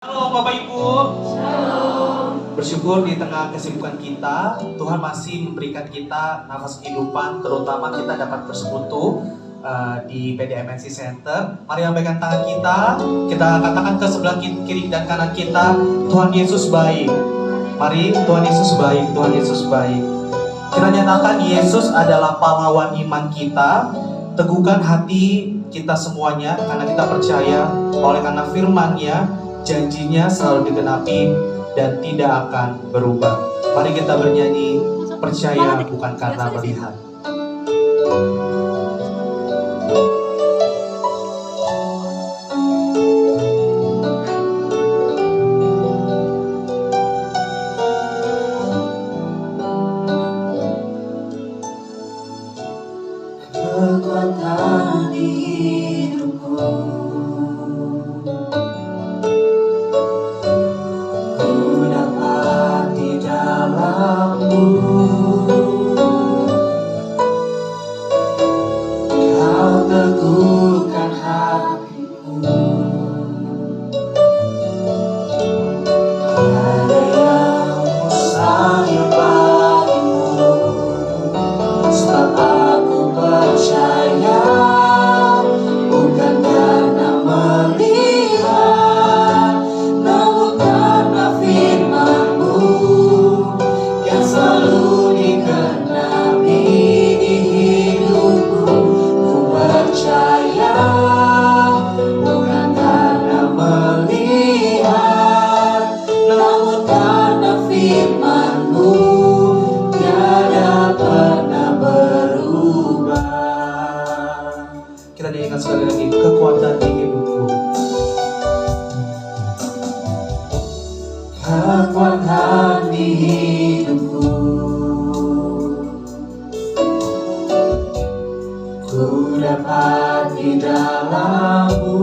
Halo Bapak Ibu. Shalom. Bersyukur di tengah kesibukan kita, Tuhan masih memberikan kita nafas kehidupan, terutama kita dapat bersekutu di PDMNC Center. Mari lambaikan tangan kita katakan ke sebelah kiri dan kanan kita, Tuhan Yesus baik. Mari, Tuhan Yesus baik, Tuhan Yesus baik. Kita nyatakan Yesus adalah pahlawan iman kita. Teguhkan hati kita semuanya, karena kita percaya oleh karena firman-Nya, janjinya selalu digenapi dan tidak akan berubah. Mari kita bernyanyi, percaya bukan karena melihat. Kekuatan di hidupku, ku dapat di dalam-Mu. Kau teguhkan hatiku, tiada yang mustahil bagimu. Sebab aku percaya, bukan karena melihat, namun karena firman-Mu yang selalu digenapi di hidupku. Ku percaya, bukan karena melihat, namun karena firman-Mu tiada pernah berubah. Kita nyanyikan sekali lagi, kekuatan di hidupku. Kekuatan di hidupku, ku dapat di dalam-Mu.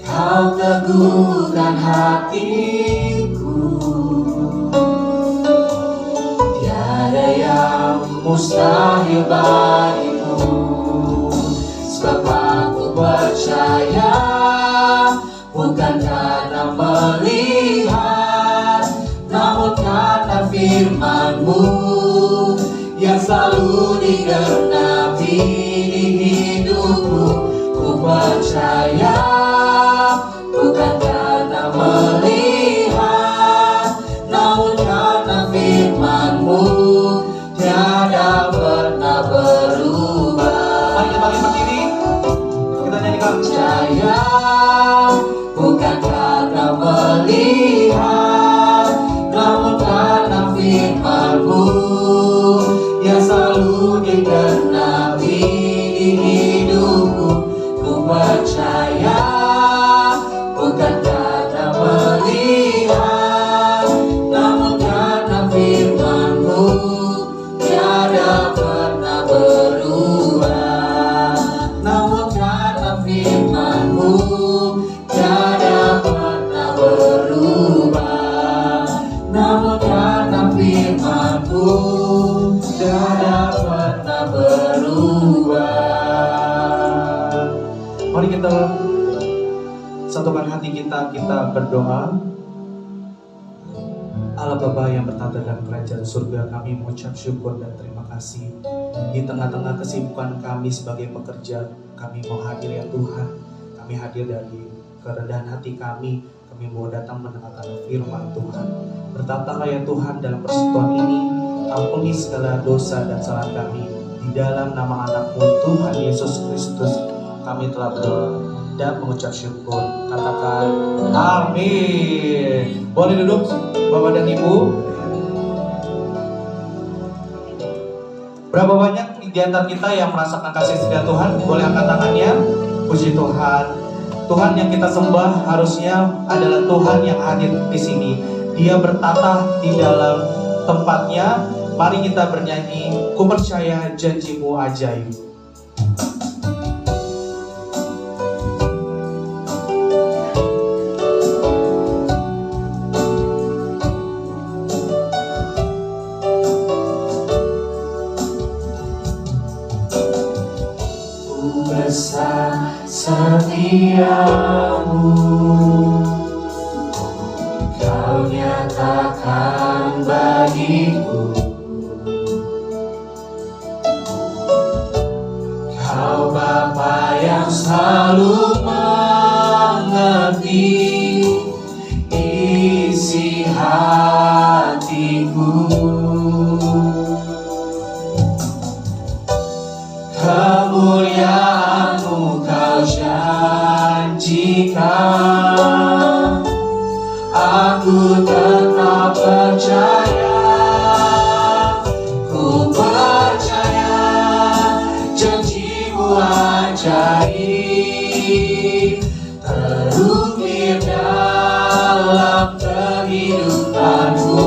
Kau teguhkan hatiku, tiada yang mustahil bagimu. Sebab aku percaya, bukan karena melihat, namun karena firman-Mu yang selalu digenapi di hidupku. Ku percaya, bukan karena melihat, namun karena firman-Mu tiada pernah berubah. Mari kita berdiri, kita nyanyikan. Percaya, bukan karena melihat, namun karena firman-Mu yang selalu digenapi di hidupku. Ku percaya, bukan karena melihat, namun karena firman-Mu tiada pernah berubah. Namun karena firman-Mu tiada pernah berubah. Namun karena firman-Mu tiada pernah berubah. Mari kita satukan hati kita berdoa. Allah Bapa yang bertata dalam kerajaan surga, kami mengucap syukur dan terima kasih. Di tengah-tengah kesibukan kami sebagai pekerja, kami mau hadir ya Tuhan. Kami hadir dari kerendahan hati kami mau datang mendengarkan firman Tuhan. Bertatalah ya Tuhan dalam persekutuan ini, ampuni segala dosa dan salah kami. Di dalam nama anak-Mu Tuhan Yesus Kristus, kami telah berdoa dan mengucap syukur. Katakan amin. Boleh duduk Bapak dan Ibu. Berapa banyak di antara kita yang merasakan kasih setia Tuhan? Boleh angkat tangannya. Puji Tuhan. Tuhan yang kita sembah harusnya adalah Tuhan yang hadir di sini. Dia bertata di dalam tempatnya. Mari kita bernyanyi, ku percaya janji-Mu ajaib. Ku besar setia setiamu Kau nyatakan bagiku Kau Bapa yang selalu mengerti isi hatiku Kemuliaan-Mu Kau janjikan Aku tetap percaya Ku percaya janji-Mu ajaib terukir dalam kehidupanku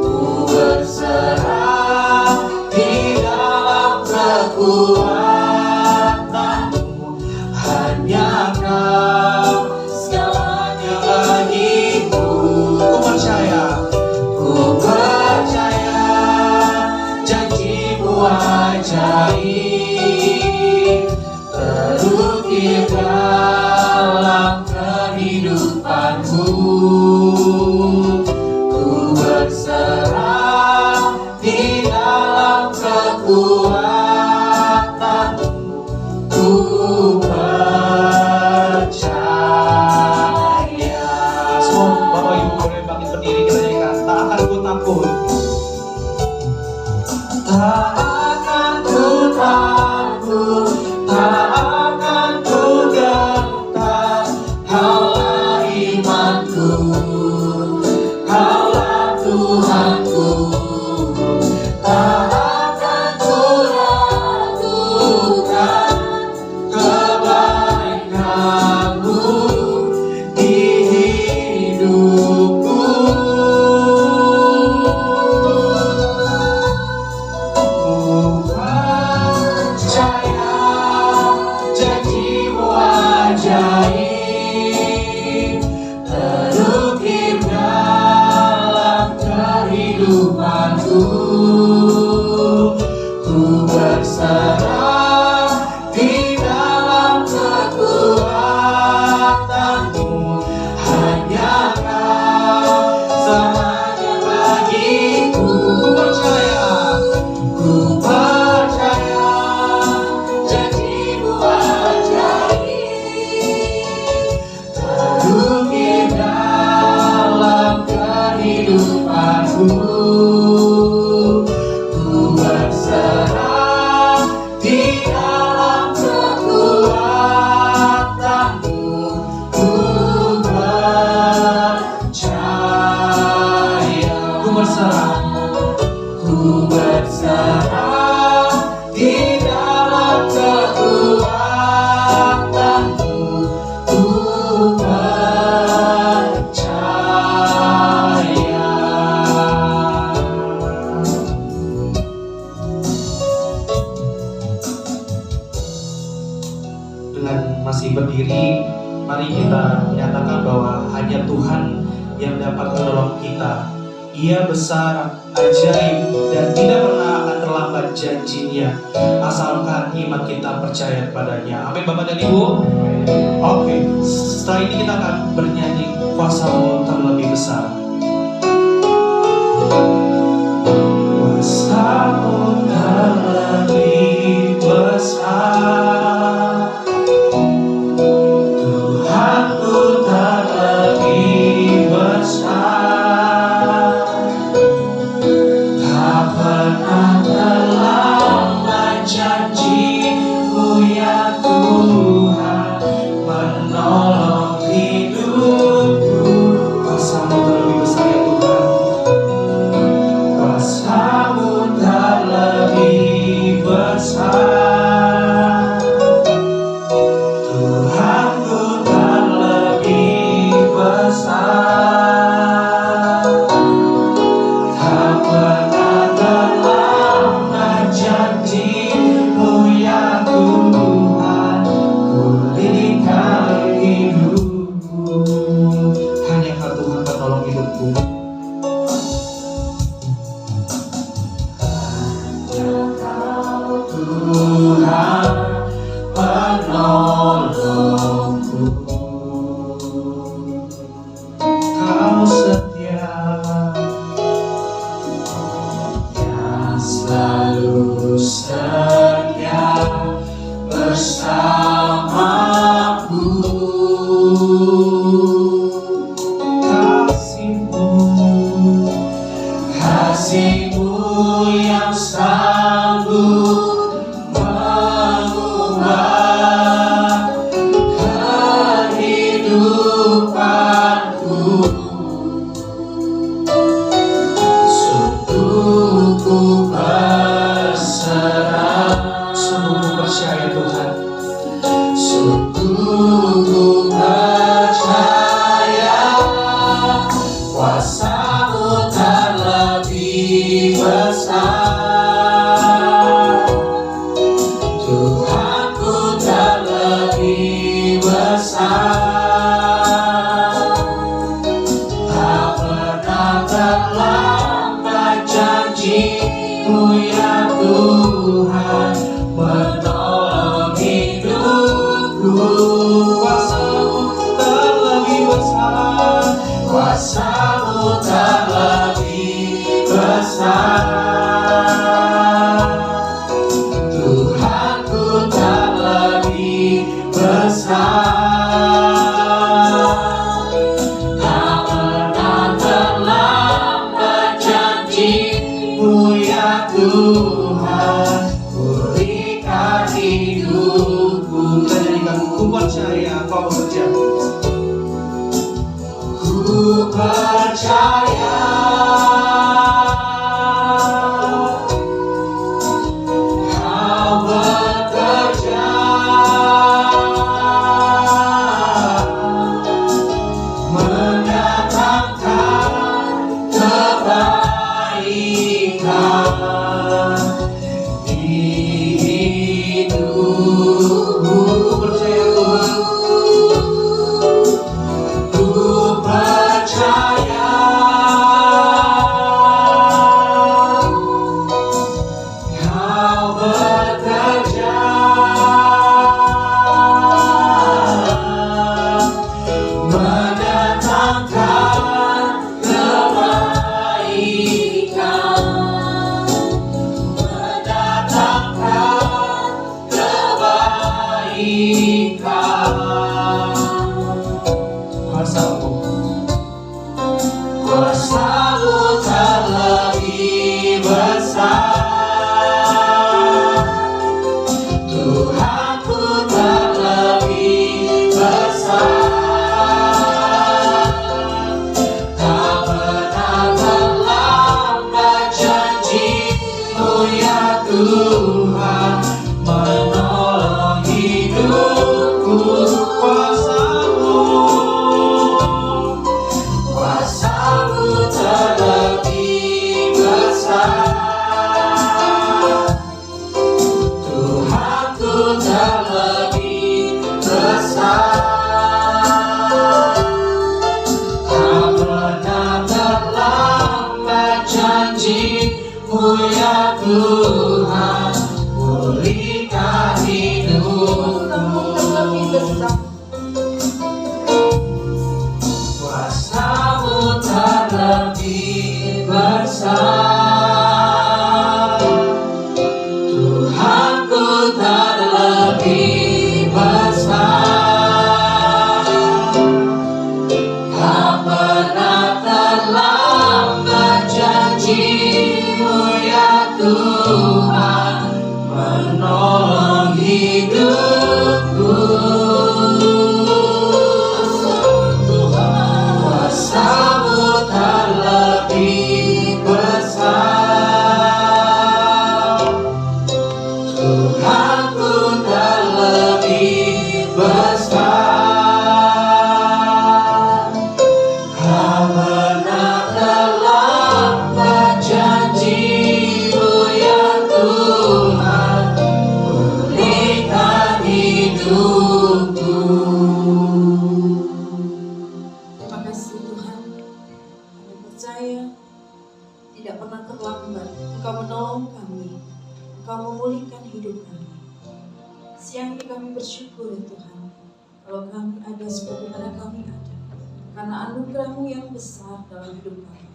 Ku berserah di dalam kekuatan-Mu hanya Kau segalanya bagiku Ku percaya janji-Mu ajaib terukir dalam kehidupanku Ku berserah di dalam kekuatan-Mu Ku percaya. Semua Bapak Ibu boleh bangkit berdiri, kita nyanyikan tak akan ku takut. Tak akan ku takut, tak akan ku gentar. Kaulah imanku, Kaulah Tuhanku. Tak akan ku ragukan kebaikan-Mu di hidupku. Percaya janji-Mu ajaib terukir dalam kehidupanku. Ku berserah di dalam kekuatan-Mu hanya Kau selamanya bagiku. Ku percaya janji-Mu ajaib terukir dalam kehidupanku. Ku berserah di dalam kekuatan-Mu. Ku percaya. Ku berserah di dalam kekuatan-Mu. Ku percaya. Dengan masih berdiri, mari kita menyatakan bahwa hanya Tuhan yang dapat menolong kita. Ia besar, ajaib, dan tidak pernah akan terlambat janjinya, asalkan iman kita percaya kepadanya. Amin Bapak dan Ibu. Oke, setelah ini kita akan bernyanyi Kuasa-Mu terlebih besar. Kuasa-Mu terlebih besar, Tuhanku terlebih besar. Tak pernah terlambat janji-Mu ya Tuhan menolong hidupku. Kuasa-Mu terlebih bersamaku. Kasih-Mu yang sanggup mengubah kehidupanku. Sungguh ku berserah, Sungguh ku percaya Tuhan, sungguh ku percaya kuasa-Mu terlebih besar. Tuhanku terlebih besar. Tak pernah terlambat janji-Mu ya Tuhan menolong hidupku. kuasa-Mu terlebih besar. Kuasa-Mu terlebih besar. Tuhanku terlebih besar. Tak pernah terlambat janji-Mu ya Tuhan, pulihkan hidupku. Kita nyanyikan, ku percaya Kau bekerja. Ku percaya Kau bekerja, mendatangkan kebaikan di hidupku. Ku percaya Tuhan, Ku percaya Kau bekerja, mendatangkan kebaikan, mendatangkan kebaikan. kuasa-Mu Kuasa-Mu terlebih besar. Tuhanku terlebih besar. Tak pernah terlambat janji-Mu ya Tuhan menolong hidupku. Kuasa-Mu terlebih besar. Tuhanku terlebih besar. Tak pernah terlambat janji-Mu ya Tuhan, pulihkan hidupku. Kuasa-Mu terlebih besar. Tuhanku terlebih besar. Tak pernah terlambat janji-Mu ya Tuhan menolong hidupku. Kuasa-Mu terlebih besar. Tuhanku terlebih besar. Tak pernah terlambat janji-Mu ya Tuhan, pulihkan hidupku. Terima kasih Tuhan, kami percaya tidak pernah terlambat Engkau menolong kami, Engkau memulihkan hidup kami. Siang ini kami bersyukur ya Tuhan, kalau kami ada seperti mana kami ada, karena anugerah-Mu yang besar dalam hidup kami.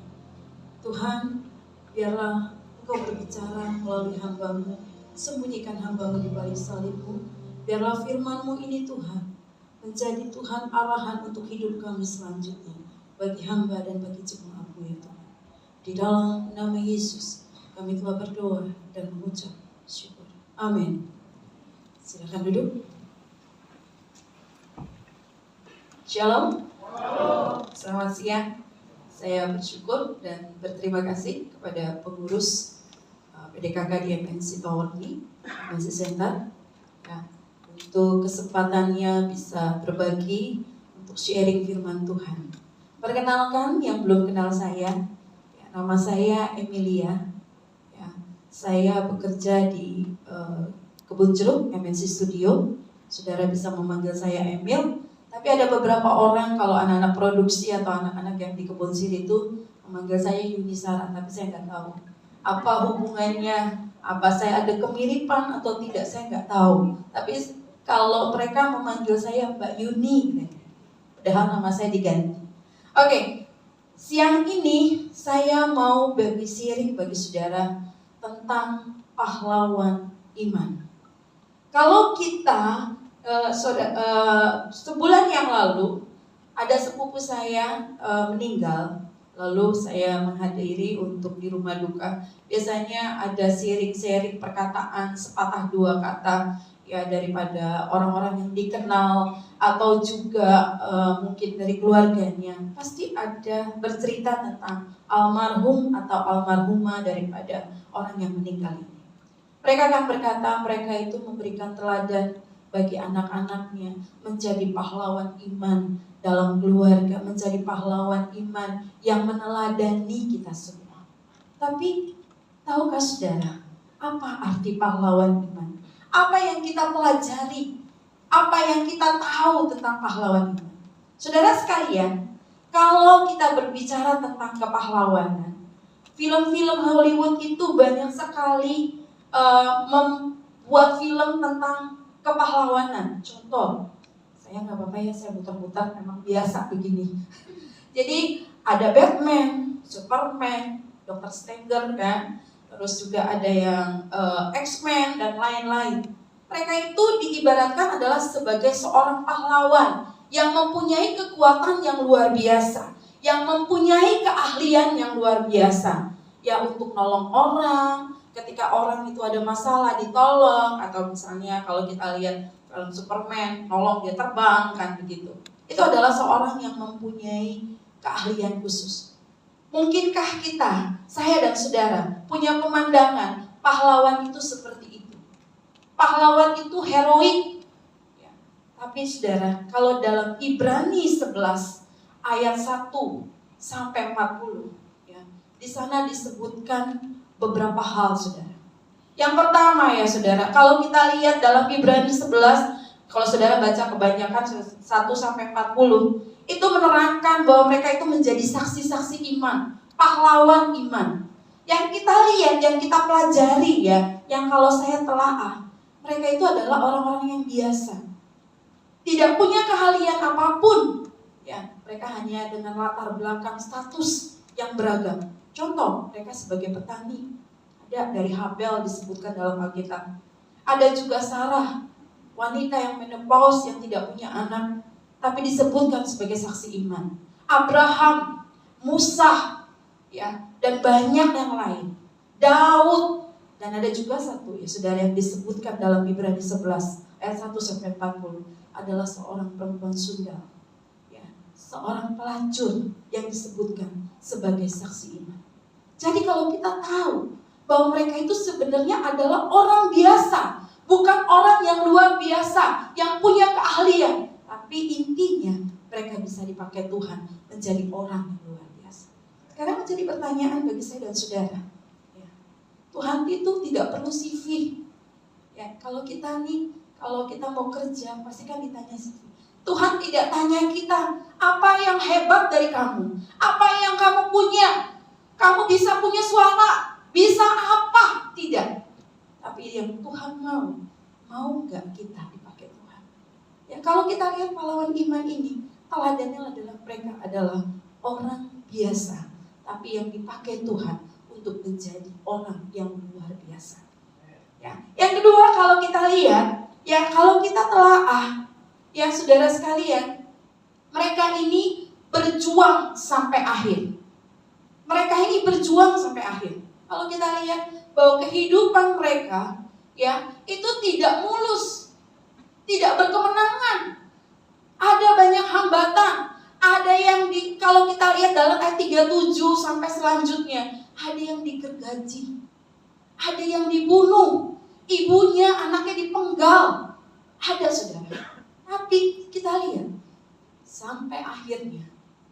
Tuhan, biarlah Engkau berbicara melalui hamba-Mu, sembunyikan hamba-Mu di balik salib-Mu, Biarlah firman-Mu ini Tuhan menjadi Tuhan arahan untuk hidup kami selanjutnya, bagi hamba dan bagi jemaat-Mu ya Tuhan. Di dalam nama Yesus kami telah berdoa dan mengucap syukur. Amin. Silakan duduk. Shalom. Selamat siang. Saya bersyukur dan berterima kasih kepada pengurus PDKK di MNC Tower ini, MNC Center, ya, untuk kesempatannya bisa berbagi untuk sharing firman Tuhan. Perkenalkan yang belum kenal saya, ya, nama saya Emilia. Ya, saya bekerja di Kebun Jeruk MNC Studio. Saudara bisa memanggil saya Emil. Tapi ada beberapa orang, kalau anak-anak produksi atau anak-anak yang di Kebun Siri itu memanggil saya Yunisara, tapi saya nggak tahu apa hubungannya, apa saya ada kemiripan atau tidak, saya nggak tahu. Tapi kalau mereka memanggil saya Mbak Yuni, padahal nama saya diganti. Oke, siang ini saya mau bagi sharing bagi saudara tentang pahlawan iman. Kalau kita sebulan yang lalu ada sepupu saya meninggal, lalu saya menghadiri untuk di rumah duka. Biasanya ada sharing perkataan sepatah dua kata ya daripada orang-orang yang dikenal atau juga mungkin dari keluarganya. Pasti ada bercerita tentang almarhum atau almarhumah daripada orang yang meninggal ini. Mereka akan berkata mereka itu memberikan teladan bagi anak-anaknya, menjadi pahlawan iman dalam keluarga, menjadi pahlawan iman yang meneladani kita semua. Tapi tahukah saudara, apa arti pahlawan iman? Apa yang kita pelajari? Apa yang kita tahu tentang pahlawan iman? Saudara sekalian, kalau kita berbicara tentang kepahlawanan, film-film Hollywood itu banyak sekali membuat film tentang kepahlawanan. Contoh, saya nggak apa-apa ya, saya muter-muter, memang biasa begini. Jadi ada Batman, Superman, Dr. Stranger kan, terus juga ada yang X-Men dan lain-lain. Mereka itu diibaratkan adalah sebagai seorang pahlawan yang mempunyai kekuatan yang luar biasa, yang mempunyai keahlian yang luar biasa, ya untuk nolong orang. Ketika orang itu ada masalah ditolong, atau misalnya kalau kita lihat film Superman, nolong dia terbang kan begitu. Itu adalah seorang yang mempunyai keahlian khusus. Mungkinkah kita, saya dan saudara, punya pemandangan pahlawan itu seperti itu? Pahlawan itu heroik. Ya. Tapi saudara, kalau dalam Ibrani 11 ayat 1 sampai 40, ya, di sana disebutkan beberapa hal, saudara. Yang pertama ya saudara, kalau kita lihat dalam Ibrani 11, kalau saudara baca kebanyakan 1 sampai 40, itu menerangkan bahwa mereka itu menjadi saksi-saksi iman, pahlawan iman. Yang kita lihat, yang kita pelajari ya, yang kalau saya telaah, mereka itu adalah orang-orang yang biasa. Tidak punya keahlian apapun. Ya, mereka hanya dengan latar belakang status yang beragam. Contoh, mereka sebagai petani. Ada dari Habel disebutkan dalam Alkitab. Ada juga Sarah, wanita yang menopause yang tidak punya anak, tapi disebutkan sebagai saksi iman. Abraham, Musa, ya, dan banyak yang lain. Daud, dan ada juga satu ya saudara yang disebutkan dalam Ibrani 11 ayat 1 sampai 40 adalah seorang perempuan Sunda, ya, seorang pelacur yang disebutkan sebagai saksi iman. Jadi kalau kita tahu bahwa mereka itu sebenarnya adalah orang biasa, bukan orang yang luar biasa, yang punya keahlian, tapi intinya mereka bisa dipakai Tuhan menjadi orang yang luar biasa. Sekarang menjadi pertanyaan bagi saya dan saudara, ya, Tuhan itu tidak perlu CV. Ya, kalau kita mau kerja pasti kan ditanya CV. Tuhan tidak tanya kita apa yang hebat dari kamu, apa yang kamu punya. Kamu bisa punya suara, bisa apa? Tidak. Tapi yang Tuhan mau nggak kita dipakai Tuhan? Ya, kalau kita lihat pahlawan iman ini, teladannya adalah mereka adalah orang biasa, tapi yang dipakai Tuhan untuk menjadi orang yang luar biasa. Ya. Yang kedua, kalau kita lihat Ya, kalau kita telaah, ya saudara sekalian, mereka ini berjuang sampai akhir. Mereka ini berjuang sampai akhir. Kalau kita lihat bahwa kehidupan mereka, ya, itu tidak mulus, tidak berkemenangan. Ada banyak hambatan. Ada yang kalau kita lihat dalam ayat 37 sampai selanjutnya, ada yang digergaji, ada yang dibunuh, ibunya, anaknya dipenggal. Ada, saudara. Tapi kita lihat, sampai akhirnya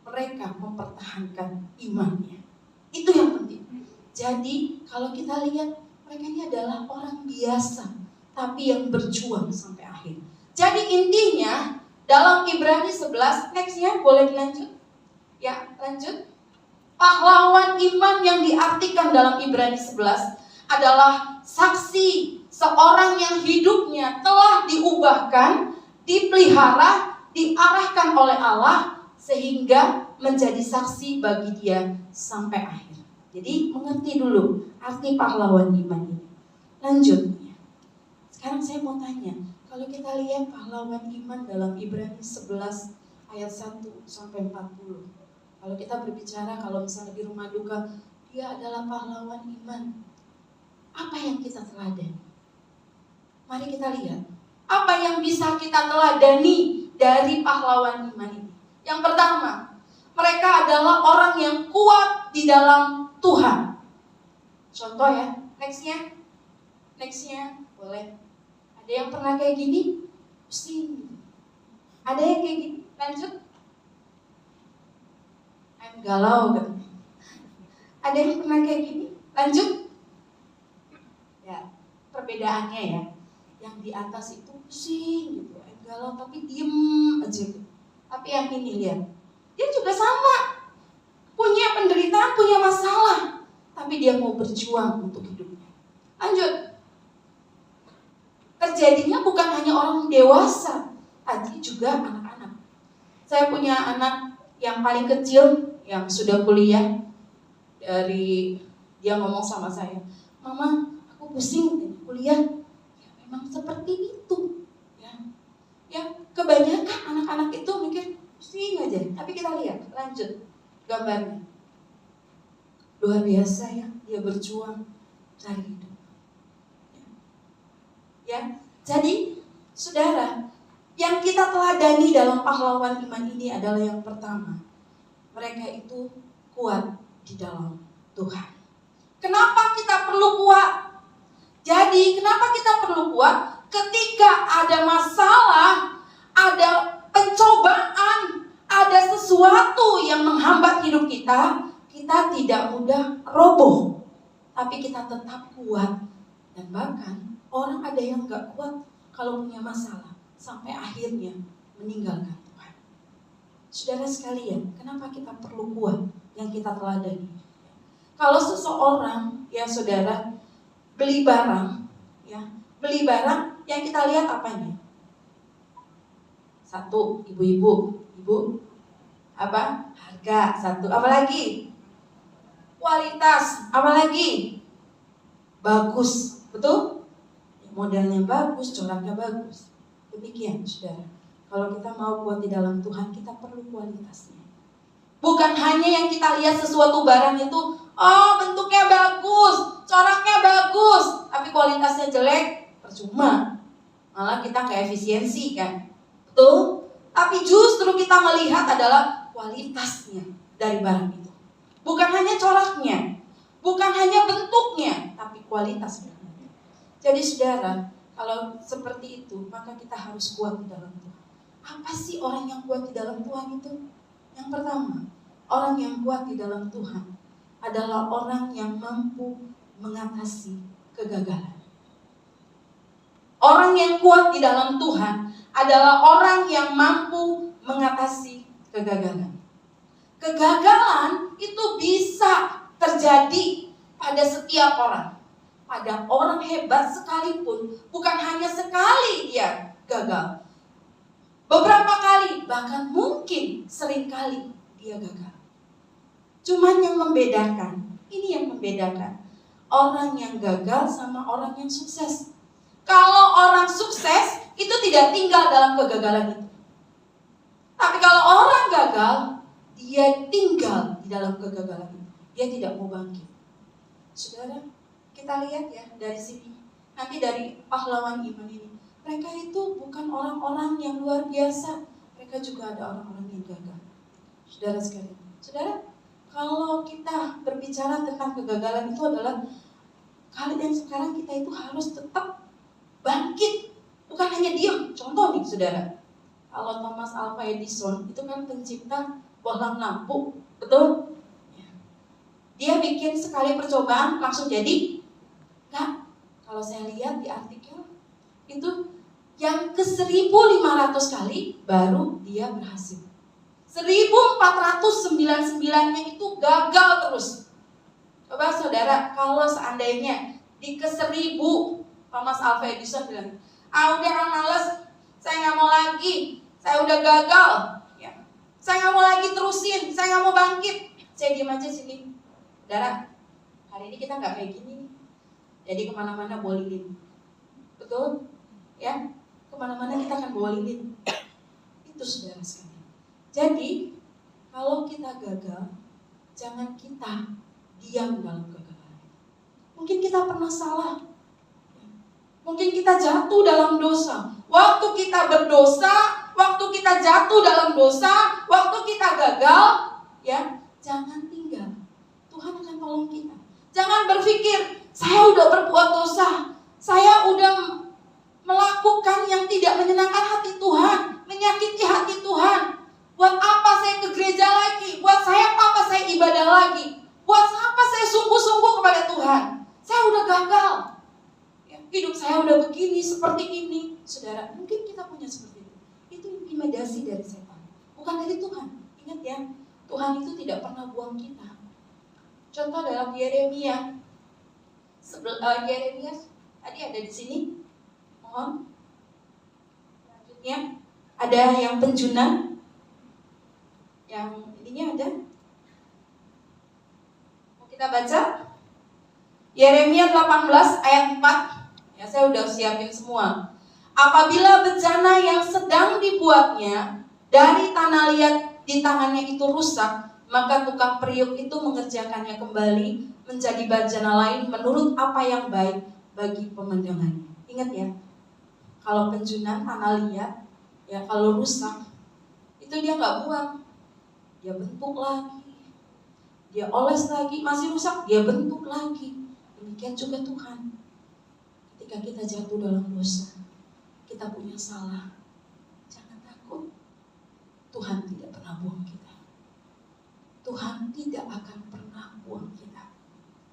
mereka mempertahankan imannya. Itu yang penting. Jadi kalau kita lihat, mereka ini adalah orang biasa, tapi yang berjuang sampai akhir. Jadi intinya, dalam Ibrani 11, next-nya boleh dilanjut? Ya, lanjut. Pahlawan iman yang diartikan dalam Ibrani 11 adalah saksi seorang yang hidupnya telah diubahkan, dipelihara, diarahkan oleh Allah sehingga menjadi saksi bagi dia sampai akhir. Jadi mengerti dulu arti pahlawan iman ini. Lanjut. Sekarang saya mau tanya, kalau kita lihat pahlawan iman dalam Ibrani 11 ayat 1 sampai 40. Kalau kita berbicara, kalau misalnya di rumah duka, dia adalah pahlawan iman. Apa yang kita teladani? Mari kita lihat. Apa yang bisa kita teladani dari pahlawan iman ini? Yang pertama, mereka adalah orang yang kuat di dalam Tuhan. Contoh ya, nextnya boleh. Ada yang pernah kayak gini? Pusing. Ada yang kayak gini? Lanjut. I'm galau kan? Ada yang pernah kayak gini? Lanjut. Ya, perbedaannya ya. Yang di atas itu pusing gitu, I'm galau tapi diem aja gitu. Tapi yang ini lihat, dia juga sama, punya penderitaan, punya masalah, tapi dia mau berjuang untuk hidupnya. Lanjut. Terjadinya bukan hanya orang dewasa, tapi juga anak-anak. Saya punya anak yang paling kecil, yang sudah kuliah. Dia ngomong sama saya, Mama, aku pusing kuliah. Ya, memang seperti itu. Ya, kebanyakan anak-anak itu mikir pusing aja. Tapi kita lihat, lanjut gambarnya. Luar biasa ya, dia berjuang cari hidup. Ya, jadi saudara, yang kita teladani dalam pahlawan iman ini adalah yang pertama, mereka itu kuat di dalam Tuhan. Kenapa kita perlu kuat? Jadi kenapa kita perlu kuat? Ketika ada masalah, ada pencobaan, ada sesuatu yang menghambat hidup kita, kita tidak mudah roboh, tapi kita tetap kuat. Dan bahkan orang ada yang gak kuat kalau punya masalah sampai akhirnya meninggalkan Tuhan. Saudara sekalian, kenapa kita perlu kuat yang kita teladani? Kalau seseorang, ya saudara, beli barang yang kita lihat apanya? Satu, ibu, apa? Harga. Satu, apa lagi? Kualitas. Apa lagi? Bagus, betul? Modelnya bagus, coraknya bagus. Demikian, saudara. Kalau kita mau kuat di dalam Tuhan, kita perlu kualitasnya. Bukan hanya yang kita lihat sesuatu barang itu, oh bentuknya bagus, coraknya bagus, tapi kualitasnya jelek, percuma. Malah kita ke efisiensi kan. Betul? Tapi justru kita melihat adalah kualitasnya dari barang itu. Bukan hanya coraknya, bukan hanya bentuknya, tapi kualitas barangnya. Jadi saudara, kalau seperti itu, maka kita harus kuat di dalam Tuhan. Apa sih orang yang kuat di dalam Tuhan itu? Yang pertama, orang yang kuat di dalam Tuhan adalah orang yang mampu mengatasi kegagalan. Orang yang kuat di dalam Tuhan adalah orang yang mampu mengatasi kegagalan. Kegagalan itu bisa terjadi pada setiap orang. Pada orang hebat sekalipun, bukan hanya sekali dia gagal. Beberapa kali, bahkan mungkin sering kali dia gagal. Cuman yang membedakan, ini yang membedakan orang yang gagal sama orang yang sukses. Kalau orang sukses itu tidak tinggal dalam kegagalan itu. Tapi kalau orang gagal, dia tinggal di dalam kegagalan itu. Dia tidak mau bangkit. Saudara, kita lihat ya dari sini. Nanti dari pahlawan iman ini. Mereka itu bukan orang-orang yang luar biasa. Mereka juga ada orang-orang yang gagal. Saudara sekalian. Saudara, kalau kita berbicara tentang kegagalan itu adalah kali yang sekarang kita itu harus tetap bangkit. Bukan hanya diam. Contoh nih saudara. Kalau Thomas Alva Edison itu kan pencipta bohlam lampu. Betul? Dia bikin sekali percobaan langsung jadi? Enggak. Kalau saya lihat di artikel itu yang ke 1.500 kali baru dia berhasil. 1.499-nya itu gagal terus. Coba saudara, kalau seandainya di ke 1.000 Thomas Alva Edison bilang, udah males, saya nggak mau lagi, saya udah gagal, ya. Saya nggak mau lagi terusin, saya nggak mau bangkit, saya diam aja sini. Saudara, hari ini kita nggak kayak gini. Jadi kemana-mana bawa lilin. Betul? Ya, kemana-mana kita akan bawa lilin. Itu saudara sekalian. Jadi, kalau kita gagal, jangan kita diam dalam kegagalan. Mungkin kita pernah salah. Mungkin kita jatuh dalam dosa. Waktu kita berdosa, waktu kita jatuh dalam dosa, waktu kita gagal, ya, jangan tinggal. Tuhan akan tolong kita. Jangan berpikir, saya udah berbuat dosa, saya udah melakukan yang tidak menyenangkan hati Tuhan, menyakiti hati Tuhan. Buat apa saya ke gereja lagi? Buat saya apa saya ibadah lagi? Buat apa saya sungguh-sungguh kepada Tuhan? Saya udah gagal. Hidup saya udah begini, seperti ini. Saudara, mungkin kita punya seperti itu. Itu intimidasi dari setan, bukan dari Tuhan. Ingat ya, Tuhan itu tidak pernah buang kita. Contoh dalam Yeremia. Yeremia tadi ada di sini. Mohon. Selanjutnya ada yang penjuna. Yang ininya ada. Mau kita baca? Yeremia 18 ayat 4. Ya, saya udah siapin semua. Apabila bencana yang sedang dibuatnya dari tanah liat di tangannya itu rusak, maka tukang periuk itu mengerjakannya kembali menjadi bencana lain menurut apa yang baik bagi pemandangannya. Ingat ya, kalau penjunan tanah liat, ya kalau rusak, itu dia nggak buang, dia bentuk lagi, dia oles lagi, masih rusak, dia bentuk lagi. Demikian juga Tuhan. Ketika kita jatuh dalam dosa, kita punya salah, jangan takut. Tuhan tidak pernah buang kita. Tuhan tidak akan pernah buang kita.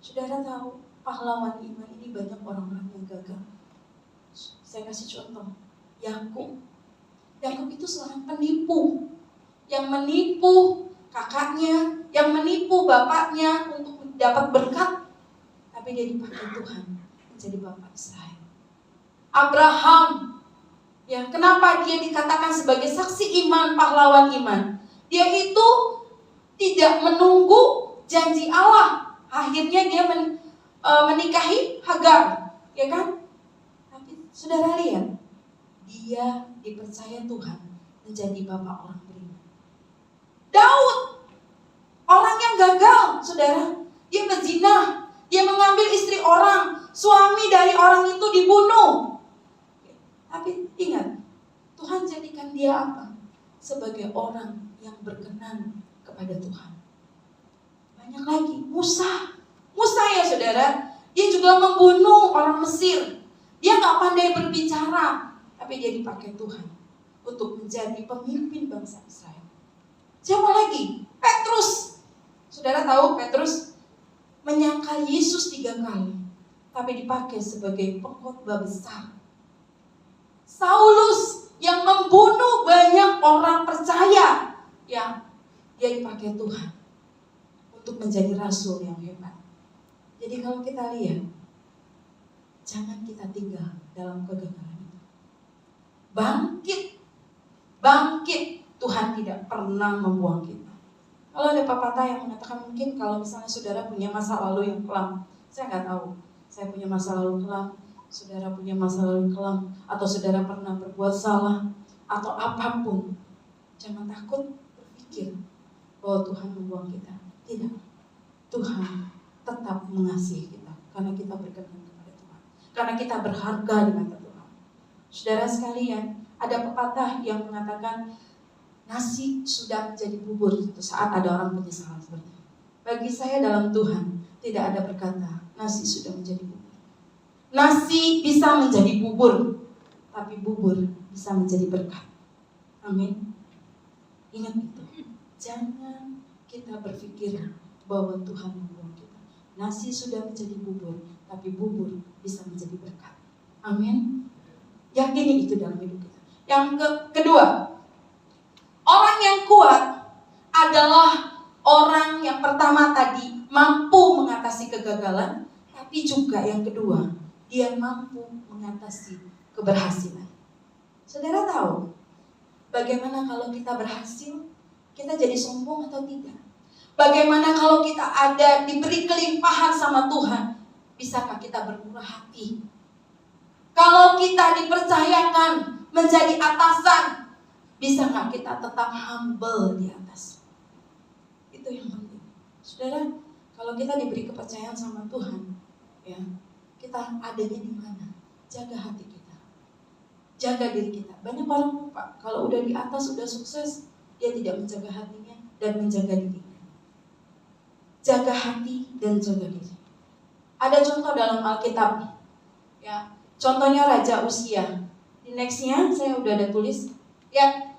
Saudara tahu, pahlawan iman ini banyak orang-orang yang gagal. Saya kasih contoh, Yakub. Yakub itu seorang penipu, yang menipu kakaknya, yang menipu bapaknya untuk dapat berkat, tapi dia dipakai Tuhan menjadi bapak Israel. Abraham, ya kenapa dia dikatakan sebagai saksi iman, pahlawan iman? Dia itu tidak menunggu janji Allah, akhirnya dia menikahi Hagar, ya kan? Tapi saudara lihat, dia dipercaya Tuhan menjadi bapak orang beriman. Daud, orang yang gagal, saudara, dia berzina, dia mengambil istri orang, suami dari orang itu dibunuh. Tapi ingat, Tuhan jadikan dia apa? Sebagai orang yang berkenan kepada Tuhan. Banyak lagi, Musa ya saudara, dia juga membunuh orang Mesir. Dia gak pandai berbicara, tapi dia dipakai Tuhan untuk menjadi pemimpin bangsa Israel. Siapa lagi? Petrus. Saudara tahu Petrus menyangkal Yesus 3 kali, tapi dipakai sebagai pengkhotbah besar. Saulus yang membunuh banyak orang percaya, ya, dia dipakai Tuhan untuk menjadi rasul yang hebat. Jadi kalau kita lihat, jangan kita tinggal dalam kegagalan itu. Bangkit. Tuhan tidak pernah membuang kita. Kalau ada pepatah yang mengatakan mungkin kalau misalnya saudara punya masa lalu yang kelam, saya nggak tahu, saya punya masa lalu kelam, saudara punya masa lalu kelam, atau saudara pernah berbuat salah, atau apapun, jangan takut berpikir bahwa Tuhan membuang kita. Tidak, Tuhan tetap mengasihi kita karena kita berkenan kepada Tuhan, karena kita berharga di mata Tuhan. Saudara sekalian, ada pepatah yang mengatakan nasi sudah menjadi bubur saat ada orang penyesalan seperti itu. Bagi saya dalam Tuhan tidak ada berkata nasi sudah menjadi bubur. Nasi bisa menjadi bubur, tapi bubur bisa menjadi berkat. Amin. Ingat itu. Jangan kita berpikir bahwa Tuhan membuang kita. Nasi sudah menjadi bubur, tapi bubur bisa menjadi berkat. Amin. Yakini itu dalam hidup kita. Yang kedua, orang yang kuat adalah orang yang pertama tadi mampu mengatasi kegagalan, tapi juga yang kedua, dia mampu mengatasi keberhasilan. Saudara tahu, bagaimana kalau kita berhasil, kita jadi sombong atau tidak? Bagaimana kalau kita diberi kelimpahan sama Tuhan, bisakah kita bermurah hati? Kalau kita dipercayakan menjadi atasan, bisakah kita tetap humble di atas? Itu yang penting. Saudara, kalau kita diberi kepercayaan sama Tuhan, ya, kita adanya di mana? Jaga hati kita, jaga diri kita. Banyak orang lupa kalau udah di atas, udah sukses, dia tidak menjaga hatinya dan menjaga dirinya. Jaga hati dan jaga diri. Ada contoh dalam Alkitab, ya. Contohnya Raja Uzia. Di nextnya saya udah ada tulis, ya.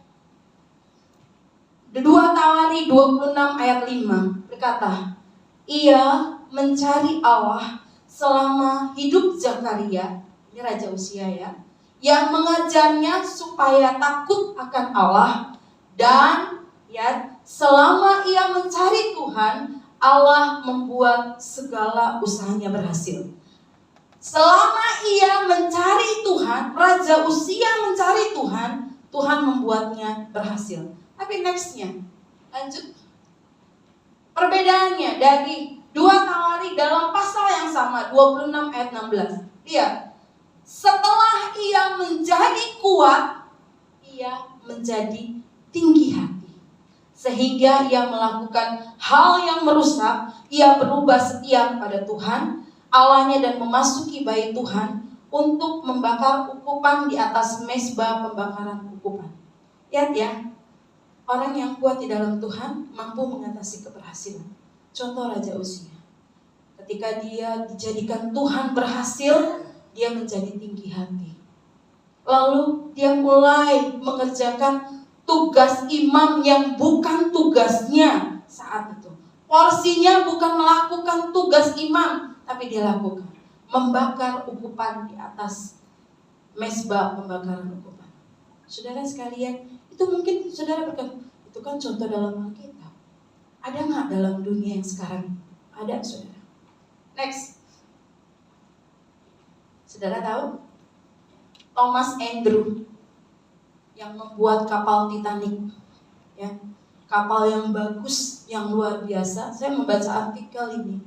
2 Tawari 26 ayat 5 berkata, ia mencari Allah selama hidup Zakaria, ini Raja Uzia ya, yang mengajarnya supaya takut akan Allah, dan ya, selama ia mencari Tuhan, Allah membuat segala usahanya berhasil. Selama ia mencari Tuhan, Raja Uzia mencari Tuhan, Tuhan membuatnya berhasil. Tapi nextnya, lanjut. Perbedaannya dari 2 Tawari dalam pasal yang sama, 26 ayat 16. Lihat, setelah ia menjadi kuat, ia menjadi tinggi hati. Sehingga ia melakukan hal yang merusak, ia berubah setia kepada Tuhan, Allahnya, dan memasuki bait Tuhan untuk membakar ukupan di atas mezbah pembakaran ukupan. Lihat ya. Orang yang kuat di dalam Tuhan mampu mengatasi keberhasilan. Contoh Raja Uzia. Ketika dia dijadikan Tuhan berhasil, dia menjadi tinggi hati. Lalu dia mulai mengerjakan tugas imam yang bukan tugasnya saat itu. Porsinya bukan melakukan tugas imam, tapi dia lakukan membakar ukupan di atas mezbah pembakaran ukupan. Saudara sekalian, itu mungkin saudara berkata, itu kan contoh dalam Alkitab. Ada nggak dalam dunia yang sekarang? Ada, saudara. Next. Saudara tahu? Thomas Andrew yang membuat kapal Titanic. Ya, kapal yang bagus, yang luar biasa. Saya membaca artikel ini.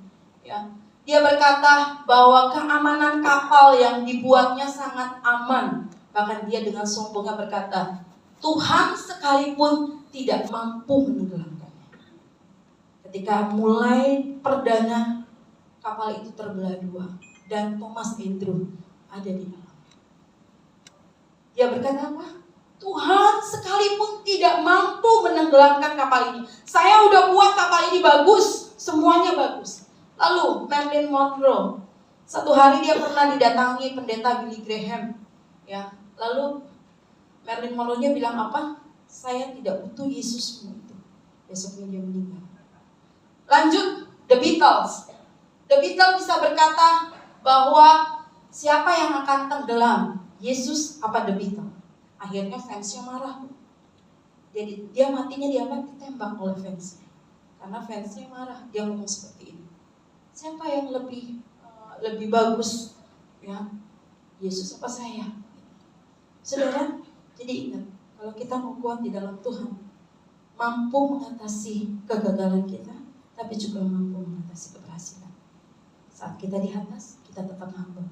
Ya, dia berkata bahwa keamanan kapal yang dibuatnya sangat aman. Bahkan dia dengan sombongnya berkata, Tuhan sekalipun tidak mampu menenggelamkannya. Ketika mulai perdana, kapal itu terbelah dua, dan Thomas Andrew ada di dalam. Dia berkata apa? Tuhan sekalipun tidak mampu menenggelamkan kapal ini. Saya udah buat kapal ini bagus, semuanya bagus. Lalu Marilyn Monroe, satu hari dia pernah didatangi pendeta Billy Graham, ya. Lalu Marilyn Monroe-nya bilang apa? Saya tidak butuh Yesusmu itu. Besoknya dia meninggal. Lanjut, The Beatles. The Beatles bisa berkata bahwa siapa yang akan tenggelam? Yesus apa The Beatles? Akhirnya fansnya marah. Jadi dia matinya ditembak oleh fansnya. Karena fansnya marah. Dia ngomong seperti ini. Siapa yang lebih bagus? Ya, Yesus apa saya? Saudara, jadi ingat, kalau kita mau kuat di dalam Tuhan, mampu mengatasi kegagalan kita, tapi juga mampu mengatasi keberhasilan. Saat kita di atas, kita tetap humble.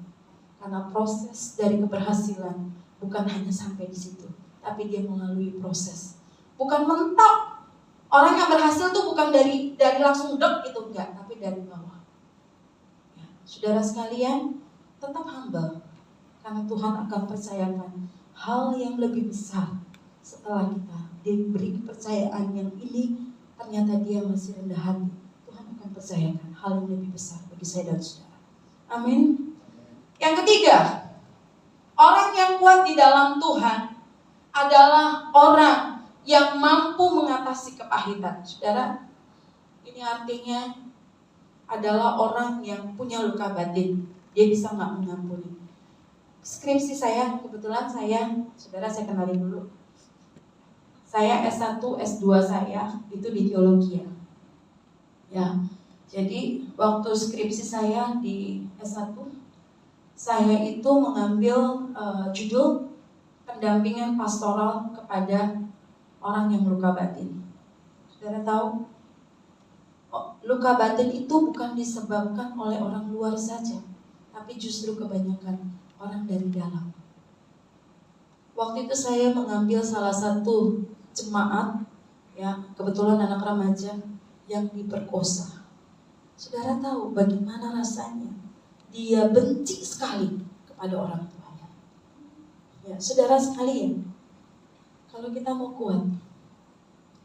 Karena proses dari keberhasilan bukan hanya sampai di situ, tapi dia melalui proses. Bukan mentok. Orang yang berhasil tuh bukan dari langsung dek gitu, enggak, tapi dari bawah. Ya, saudara sekalian, tetap humble, karena Tuhan akan percayakan hal yang lebih besar setelah kita diberi kepercayaan yang ini. Ternyata dia masih rendah hati, Tuhan akan percayakan hal yang lebih besar bagi saya dan saudara. Amin. Yang ketiga, orang yang kuat di dalam Tuhan adalah orang yang mampu mengatasi kepahitan. Saudara, ini artinya adalah orang yang punya luka batin. Dia bisa nggak mengampuni. Skripsi saya, kebetulan saudara saya kenalin dulu. Saya S1, S2 saya itu di teologi ya. Jadi waktu skripsi saya di S1, saya itu mengambil judul pendampingan pastoral kepada orang yang luka batin. Saudara tahu, luka batin itu bukan disebabkan oleh orang luar saja, tapi justru kebanyakan orang dari dalam. Waktu itu saya mengambil salah satu jemaat, ya, kebetulan anak remaja yang diperkosa. Saudara tahu bagaimana rasanya? Dia benci sekali kepada orang tuanya. Ya, saudara sekalian, kalau kita mau kuat,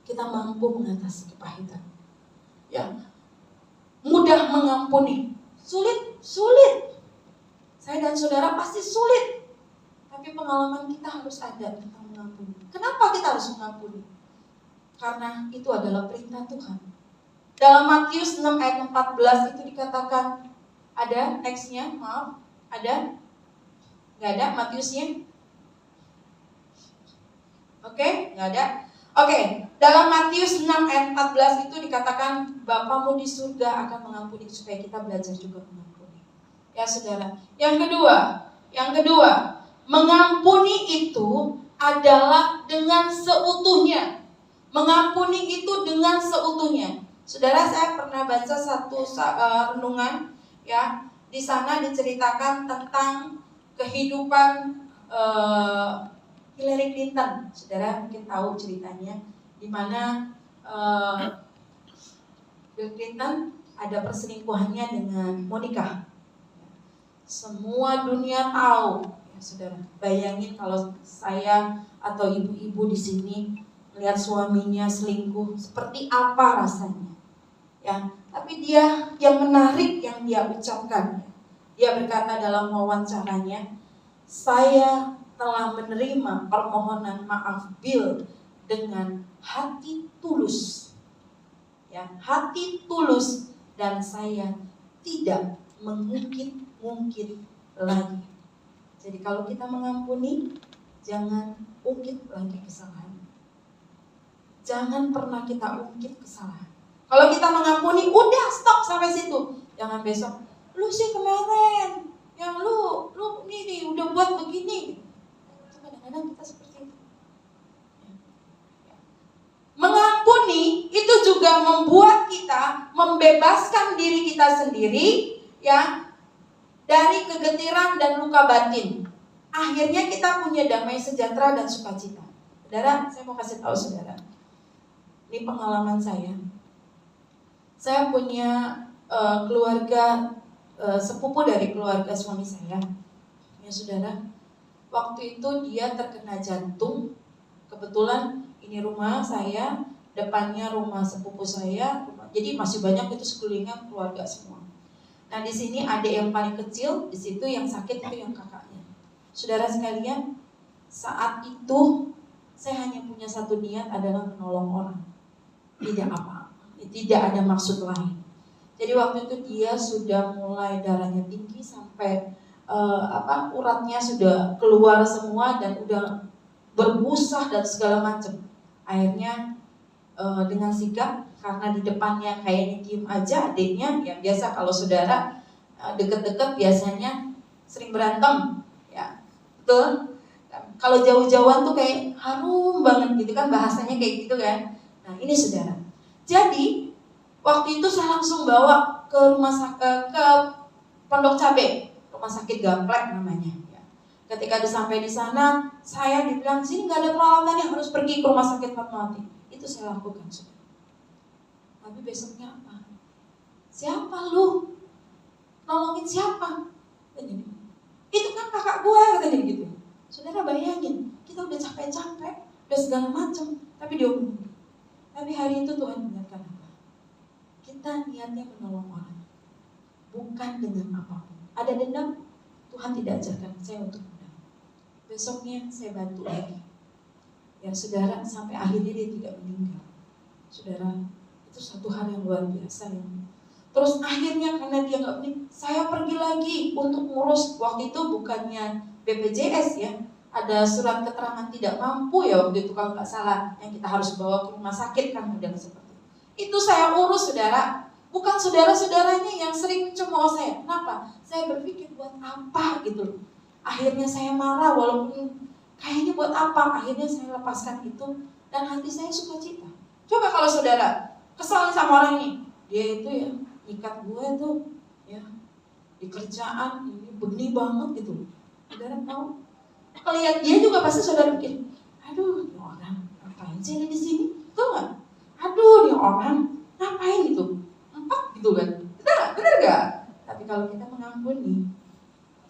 kita mampu mengatasi kepahitan. Ya, mudah mengampuni, sulit. Saya dan saudara pasti sulit. Tapi pengalaman kita harus ada tentang mengampuni. Kenapa kita harus mengampuni? Karena itu adalah perintah Tuhan. Dalam Matius 6 ayat 14 itu dikatakan, ada nextnya, maaf, ada? Nggak ada Matiusnya? Oke, nggak ada. Oke, dalam Matius 6 ayat 14 itu dikatakan Bapamu di surga akan mengampuni, supaya kita belajar juga mengampuni. Ya saudara. Yang kedua, mengampuni itu adalah dengan seutuhnya. Mengampuni itu dengan seutuhnya. Saudara, saya pernah baca satu renungan, ya. Di sana diceritakan tentang kehidupan Hillary Clinton. Saudara mungkin tahu ceritanya, di mana Bill Clinton ada perselingkuhannya dengan Monica. Semua dunia tahu, ya saudara. Bayangin kalau saya atau ibu-ibu di sini lihat suaminya selingkuh, seperti apa rasanya? Ya, tapi dia yang menarik yang dia ucapkan. Dia berkata dalam wawancaranya, saya telah menerima permohonan maaf Bill dengan hati tulus. Ya, hati tulus, dan saya tidak mengungkit lagi. Jadi kalau kita mengampuni, jangan ungkit lagi kesalahan. Jangan pernah kita ungkit kesalahan. Kalau kita mengampuni, udah stop sampai situ. Jangan besok, lu sih kemarin, yang lu nih udah buat begini. Kadang-kadang kita seperti itu. Mengampuni itu juga membuat kita membebaskan diri kita sendiri, ya, dari kegetiran dan luka batin. Akhirnya kita punya damai sejahtera dan sukacita. Saudara, saya mau kasih tahu saudara. Ini pengalaman saya. Saya punya keluarga sepupu dari keluarga suami saya. Ya saudara, waktu itu dia terkena jantung. Kebetulan ini rumah saya, depannya rumah sepupu saya. Jadi masih banyak itu sekelilingnya keluarga semua. Nah di sini adik yang paling kecil, di situ yang sakit itu yang kakaknya. Saudara sekalian, saat itu saya hanya punya satu niat, adalah menolong orang. Tidak apa, tidak ada maksud lain. Jadi waktu itu dia sudah mulai darahnya tinggi sampai uratnya sudah keluar semua dan udah berbusa dan segala macam. Akhirnya dengan sigap, karena di depannya kayaknya diem aja adiknya, ya biasa kalau saudara deket-deket biasanya sering berantem, ya betul. Kalau jauh-jauhan tuh kayak harum banget gitu kan, bahasanya kayak gitu kan. Nah ini saudara, jadi waktu itu saya langsung bawa ke rumah ke Pondok Cabe rumah sakit Gaplek namanya. Ya. Ketika sampai di sana, saya dibilang sini nggak ada peralatan yang harus pergi ke rumah sakit Fatmawati. Itu saya lakukan, saudara. Tapi besoknya apa? Siapa lu? Nolongin siapa? Itu kan kakak gue, katanya gitu. Saudara bayangin, kita udah capek-capek, udah segala macam, tapi diomongin. Tapi hari itu Tuhan ingatkan apa? Kita niatnya menolong orang, bukan dengan apapun. Ada dendam, Tuhan tidak ajarkan saya untuk dendam. Besoknya saya bantu lagi. Ya saudara, sampai akhirnya dia tidak meninggal. Saudara, itu satu hal yang luar biasa. Terus akhirnya karena dia nggak meninggal, saya pergi lagi untuk ngurus. Waktu itu bukannya BPJS ya, ada surat keterangan tidak mampu ya waktu itu kalau nggak salah, yang kita harus bawa ke rumah sakit kan model seperti itu. Itu saya urus, saudara. Bukan saudara-saudaranya yang sering cemooh saya. Kenapa? Saya berpikir buat apa gitu. Akhirnya saya marah walaupun kayaknya buat apa. Akhirnya saya lepaskan itu dan hati saya sukacita. Coba kalau saudara kesal sama orang ini, dia itu ya ikat gue tuh ya di kerjaan ini benih banget gitu. Saudara tahu? Kelihat dia juga pasti saudara pikir, aduh ini orang ngapain sih ini di sini? Tuh nggak? Aduh ini orang ngapain gitu? Empat gitu kan? Benar nggak? Tapi kalau kita mengampuni,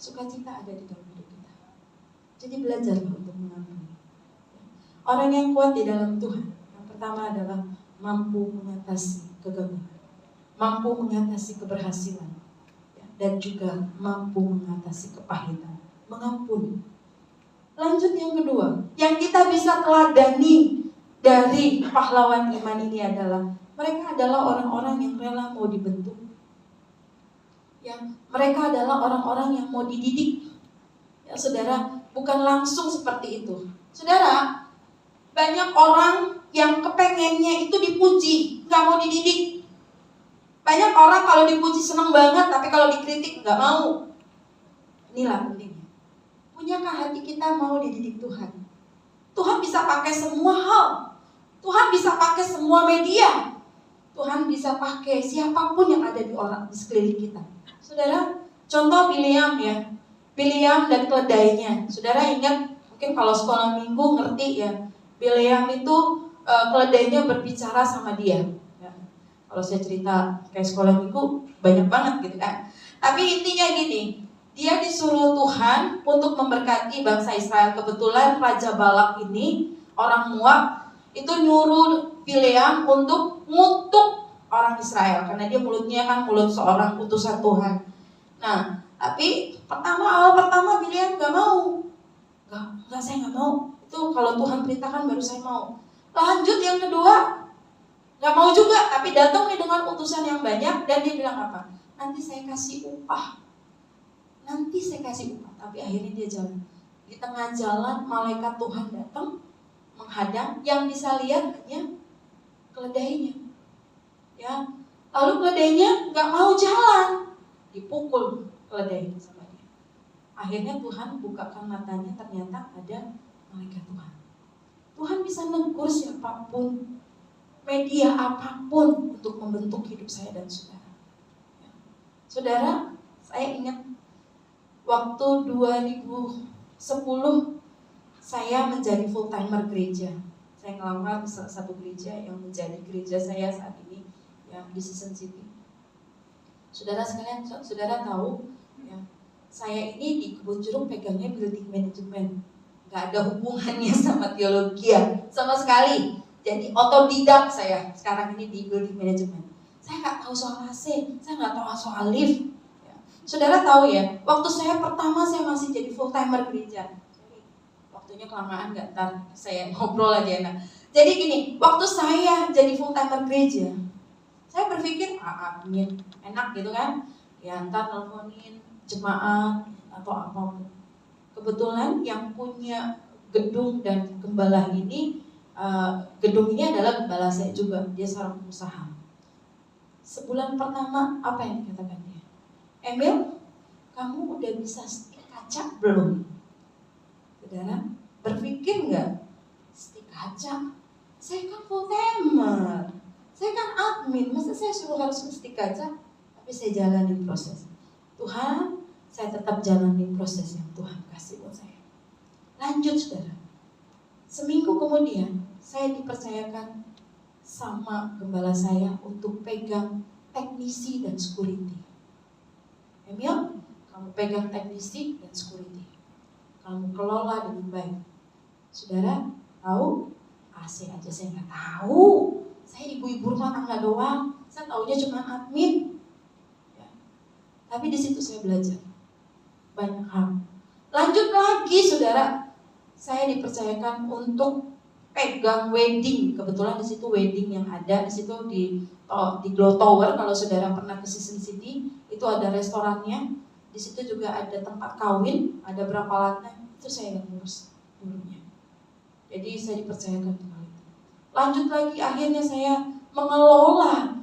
sukacita ada di dalam hidup kita. Jadi belajarlah untuk mengampuni. Orang yang kuat di dalam Tuhan, yang pertama adalah mampu mengatasi kegagalan, mampu mengatasi keberhasilan, dan juga mampu mengatasi kepahitan, mengampuni. Lanjut yang kedua, yang kita bisa teladani dari pahlawan iman ini adalah mereka adalah orang-orang yang rela mau dibentuk. Yang mereka adalah orang-orang yang mau dididik. Ya saudara, bukan langsung seperti itu. Saudara, banyak orang yang kepengennya itu dipuji, nggak mau dididik. Banyak orang kalau dipuji senang banget, tapi kalau dikritik nggak mau. Inilah pentingnya. Punyakah hati kita mau dididik Tuhan? Tuhan bisa pakai semua hal. Tuhan bisa pakai semua media. Tuhan bisa pakai siapapun yang ada di sekeliling kita. Saudara, contoh Bileam ya. Bileam dan keledainya. Saudara ingat, mungkin kalau sekolah minggu ngerti ya. Bileam itu keledainya berbicara sama dia. Ya. Kalau saya cerita kayak sekolah minggu banyak banget gitu kan. Tapi intinya gini, dia disuruh Tuhan untuk memberkati bangsa Israel. Kebetulan Raja Balak ini orang Moab itu nyuruh Bileam untuk ngutuk orang Israel karena dia mulutnya kan mulut seorang utusan Tuhan. Nah, tapi awal pertama Bileam gak mau. Gak, saya gak mau. Itu kalau Tuhan perintahkan baru saya mau. Lanjut yang kedua, gak mau juga, tapi datang nih dengan utusan yang banyak dan dia bilang apa? Nanti saya kasih upah. Tapi akhirnya dia jalan. Di tengah jalan malaikat Tuhan datang menghadang, yang bisa lihat hanya keledainya. Ya, lalu keledainya nggak mau jalan, dipukul keledai sama dia. Akhirnya Tuhan bukakan matanya, ternyata ada malaikat Tuhan. Tuhan bisa negur siapapun, media apapun untuk membentuk hidup saya dan saudara. Ya. Saudara, saya ingat waktu 2010 saya menjadi full timer gereja. Saya ngelamar satu gereja yang menjadi gereja saya saat ini ya, di Season City. Saudara sekalian, saudara tahu ya, saya ini di Kebun Jeruk pegangnya building management. Gak ada hubungannya sama teologi ya, sama sekali. Jadi otodidak saya sekarang ini di building management. Saya nggak tahu soal AC, saya nggak tahu soal lift. Saudara tahu ya, waktu saya pertama saya masih jadi full timer gereja. Waktunya kelamaan nggak, ntar saya ngobrol aja enak. Jadi gini, waktu saya jadi full timer gereja, saya berpikir amin, enak gitu kan? Ya ntar nelfonin jemaat atau apapun. Kebetulan yang punya gedung dan gembala ini, gedung ini adalah gembala saya juga, dia seorang pengusaha. Sebulan pertama apa yang dikatakan dia? Emil, kamu udah bisa setik kaca belum? Saudara, berpikir nggak? Setik kaca? Saya kan full timer, saya kan admin, masa saya suruh harus setik kaca? Tapi saya jalani proses. Tuhan, saya tetap jalani proses yang Tuhan kasih buat saya. Lanjut saudara, seminggu kemudian saya dipercayakan sama gembala saya untuk pegang teknisi dan security. Emil, kamu pegang teknisi dan security, kamu kelola dengan baik. Saudara tahu, AC aja saya nggak tahu. Saya ibu-ibu rumah tangga doang, saya taunya cuma admin. Ya. Tapi di situ saya belajar banyak hal. Lanjut lagi saudara, saya dipercayakan untuk pegang wedding. Kebetulan di situ wedding yang ada di situ di Glow Tower. Kalau saudara pernah ke Season City, itu ada restorannya. Di situ juga ada tempat kawin, ada berapa lantai. Itu saya yang ngurus dulunya. Jadi saya dipercayakan hal itu. Lanjut lagi, akhirnya saya mengelola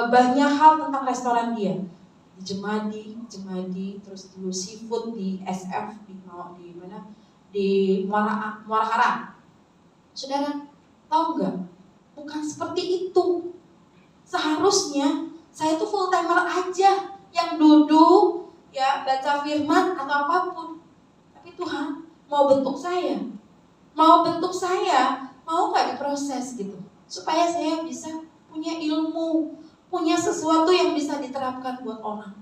banyak hal tentang restoran dia. Di Jemadi, terus dulu seafood di SF di mana? Di Muara Karang. Saudara, tahu nggak? Bukan seperti itu. Seharusnya saya itu full timer aja yang duduk, ya baca firman atau apapun. Tapi Tuhan mau bentuk saya, mau nggak diproses gitu, supaya saya bisa punya ilmu, punya sesuatu yang bisa diterapkan buat orang.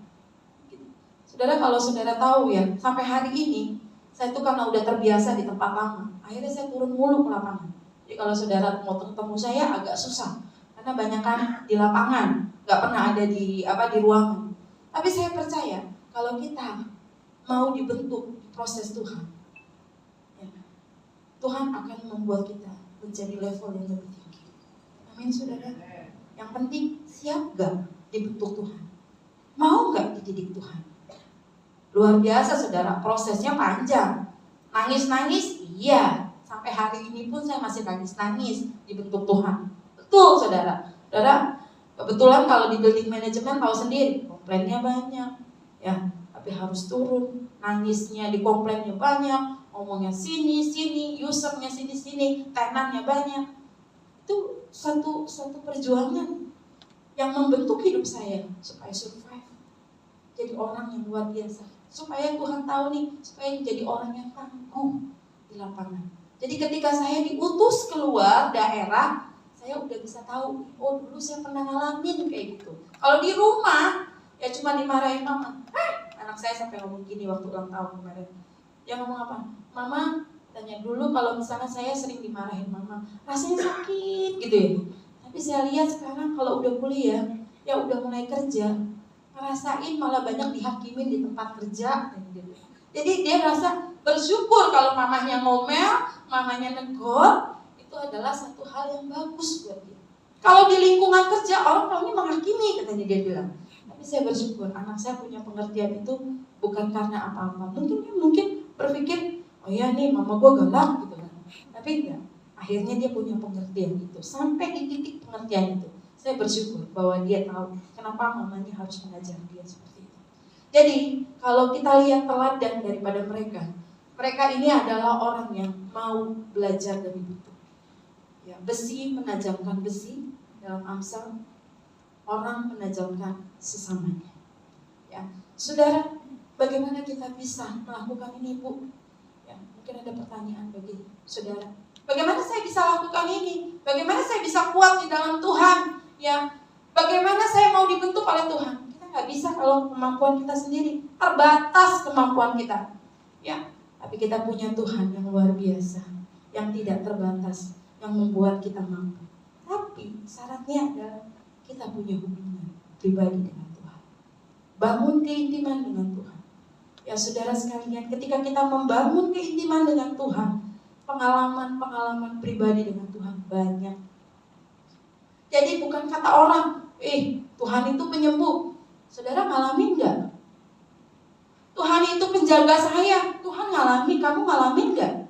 Gitu. Saudara, kalau saudara tahu ya, sampai hari ini saya tuh karena udah terbiasa di tempat lama, akhirnya saya turun mulu ke lapangan. Jadi kalau saudara mau ketemu saya agak susah, karena banyak kan di lapangan, nggak pernah ada di ruangan. Tapi saya percaya kalau kita mau dibentuk di proses Tuhan, ya, Tuhan akan membuat kita menjadi level yang lebih tinggi. Amin saudara. Yang penting siap gak dibentuk Tuhan? Mau gak dididik Tuhan? Luar biasa saudara, prosesnya panjang. Nangis-nangis, iya. Sampai hari ini pun saya masih nangis-nangis dibentuk Tuhan. Betul saudara. Saudara, kebetulan kalau di building management tahu sendiri, komplainnya banyak. Ya, tapi harus turun. Nangisnya di komplainnya banyak. Ngomongnya sini, usernya sini, tenannya banyak. Itu satu perjuangan yang membentuk hidup saya supaya survive, jadi orang yang luar biasa, supaya Tuhan tahu nih, supaya jadi orang yang tangguh di lapangan. Jadi ketika saya diutus keluar daerah, saya udah bisa tahu, oh dulu saya pernah ngalamin kayak gitu. Kalau di rumah ya cuma dimarahin mama. Anak saya sampai ngomong gini waktu ulang tahun kemarin. Dia ngomong apa? Mama, tanya dulu kalau misalnya saya sering dimarahin mama, rasanya sakit gitu ya. Tapi saya lihat sekarang kalau udah kuliah, ya udah mulai kerja, ngerasain malah banyak dihakimin di tempat kerja. Jadi dia rasa bersyukur kalau mamanya ngomel, mamanya negor, itu adalah satu hal yang bagus buat dia. Kalau di lingkungan kerja, orang-orang ini menghakimi, katanya dia bilang. Tapi saya bersyukur, anak saya punya pengertian itu bukan karena apa-apa. Mungkin berpikir, oh ya nih mama gue galak gitu kan. Tapi enggak, akhirnya dia punya pengertian itu. Sampai di titik pengertian itu, saya bersyukur bahwa dia tahu kenapa mamanya harus mengajar dia seperti itu. Jadi kalau kita lihat teladan daripada mereka ini adalah orang yang mau belajar dari buku. Ya, besi menajamkan besi dalam Amsal, orang menajamkan sesamanya. Ya, saudara, bagaimana kita bisa melakukan ini, Bu? Mungkin ada pertanyaan bagi saudara. Bagaimana saya bisa lakukan ini? Bagaimana saya bisa kuat di dalam Tuhan? Ya, bagaimana saya mau dibentuk oleh Tuhan? Kita nggak bisa kalau kemampuan kita sendiri, terbatas kemampuan kita. Ya, tapi kita punya Tuhan yang luar biasa, yang tidak terbatas, yang membuat kita mampu. Tapi syaratnya adalah kita punya hubungan pribadi dengan Tuhan. Bangun keintiman dengan Tuhan. Ya saudara sekalian, ketika kita membangun keintiman dengan Tuhan, pengalaman-pengalaman pribadi dengan Tuhan banyak. Jadi bukan kata orang, Tuhan itu penyembuh. Saudara ngalamin gak? Tuhan itu penjaga saya. Tuhan ngalamin, kamu ngalamin gak?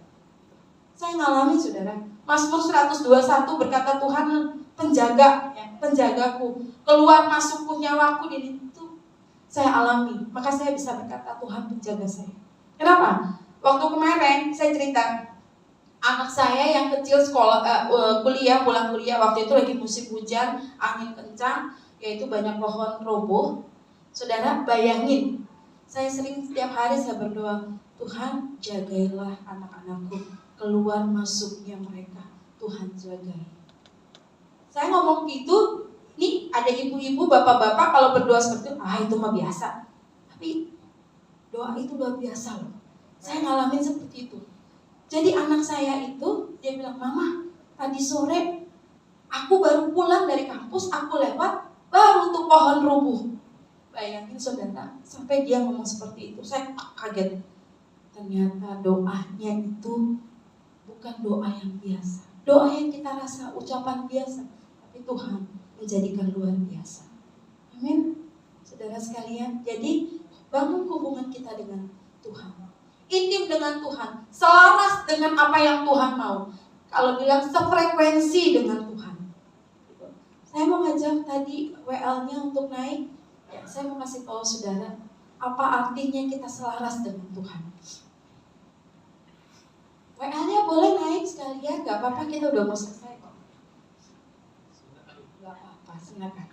Saya ngalamin saudara. Mazmur 121 berkata Tuhan penjaga, ya, penjagaku. Keluar masukku nyawaku di situ saya alami, maka saya bisa berkata Tuhan penjaga saya. Kenapa? Waktu kemarin saya cerita, anak saya yang kecil pulang kuliah, waktu itu lagi musim hujan, angin kencang, yaitu banyak pohon roboh. Saudara bayangin, Saya sering setiap hari saya berdoa, Tuhan jagailah anak-anakku, keluar masuknya mereka, Tuhan jagai. Saya ngomong gitu, nih ada ibu-ibu, bapak-bapak kalau berdoa seperti itu mah biasa. Tapi doa itu luar biasa loh. Saya ngalamin seperti itu. Jadi anak saya itu, dia bilang, Mama, tadi sore aku baru pulang dari kampus, aku lewat, baru tuh pohon rubuh. Bayangin saudara, sampai dia ngomong seperti itu, saya kaget. Ternyata doanya itu bukan doa yang biasa. Doa yang kita rasa ucapan biasa, tapi Tuhan menjadikan luar biasa. Amin. Saudara sekalian, jadi bangun hubungan kita dengan Tuhan. Intim dengan Tuhan, selaras dengan apa yang Tuhan mau. Kalau bilang sefrekuensi dengan Tuhan. Saya mau ngajak tadi WL-nya untuk naik. Ya, saya mau kasih tahu saudara, apa artinya kita selaras dengan Tuhan. WL-nya boleh naik sekalian, gak apa-apa, kita udah mau selesai kok. Gak apa-apa, silakan.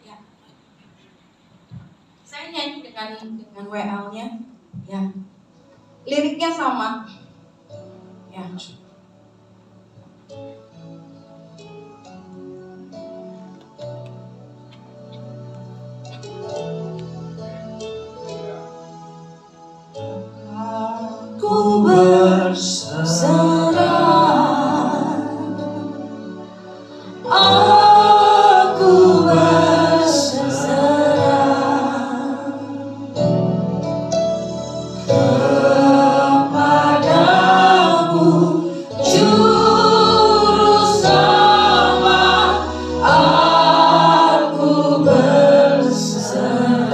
Ya. Saya nyanyi dengan WL-nya, ya. Liriknya sama. Ya. Ku berserah, aku berserah kepadamu, Juru Selamat. Aku berserah.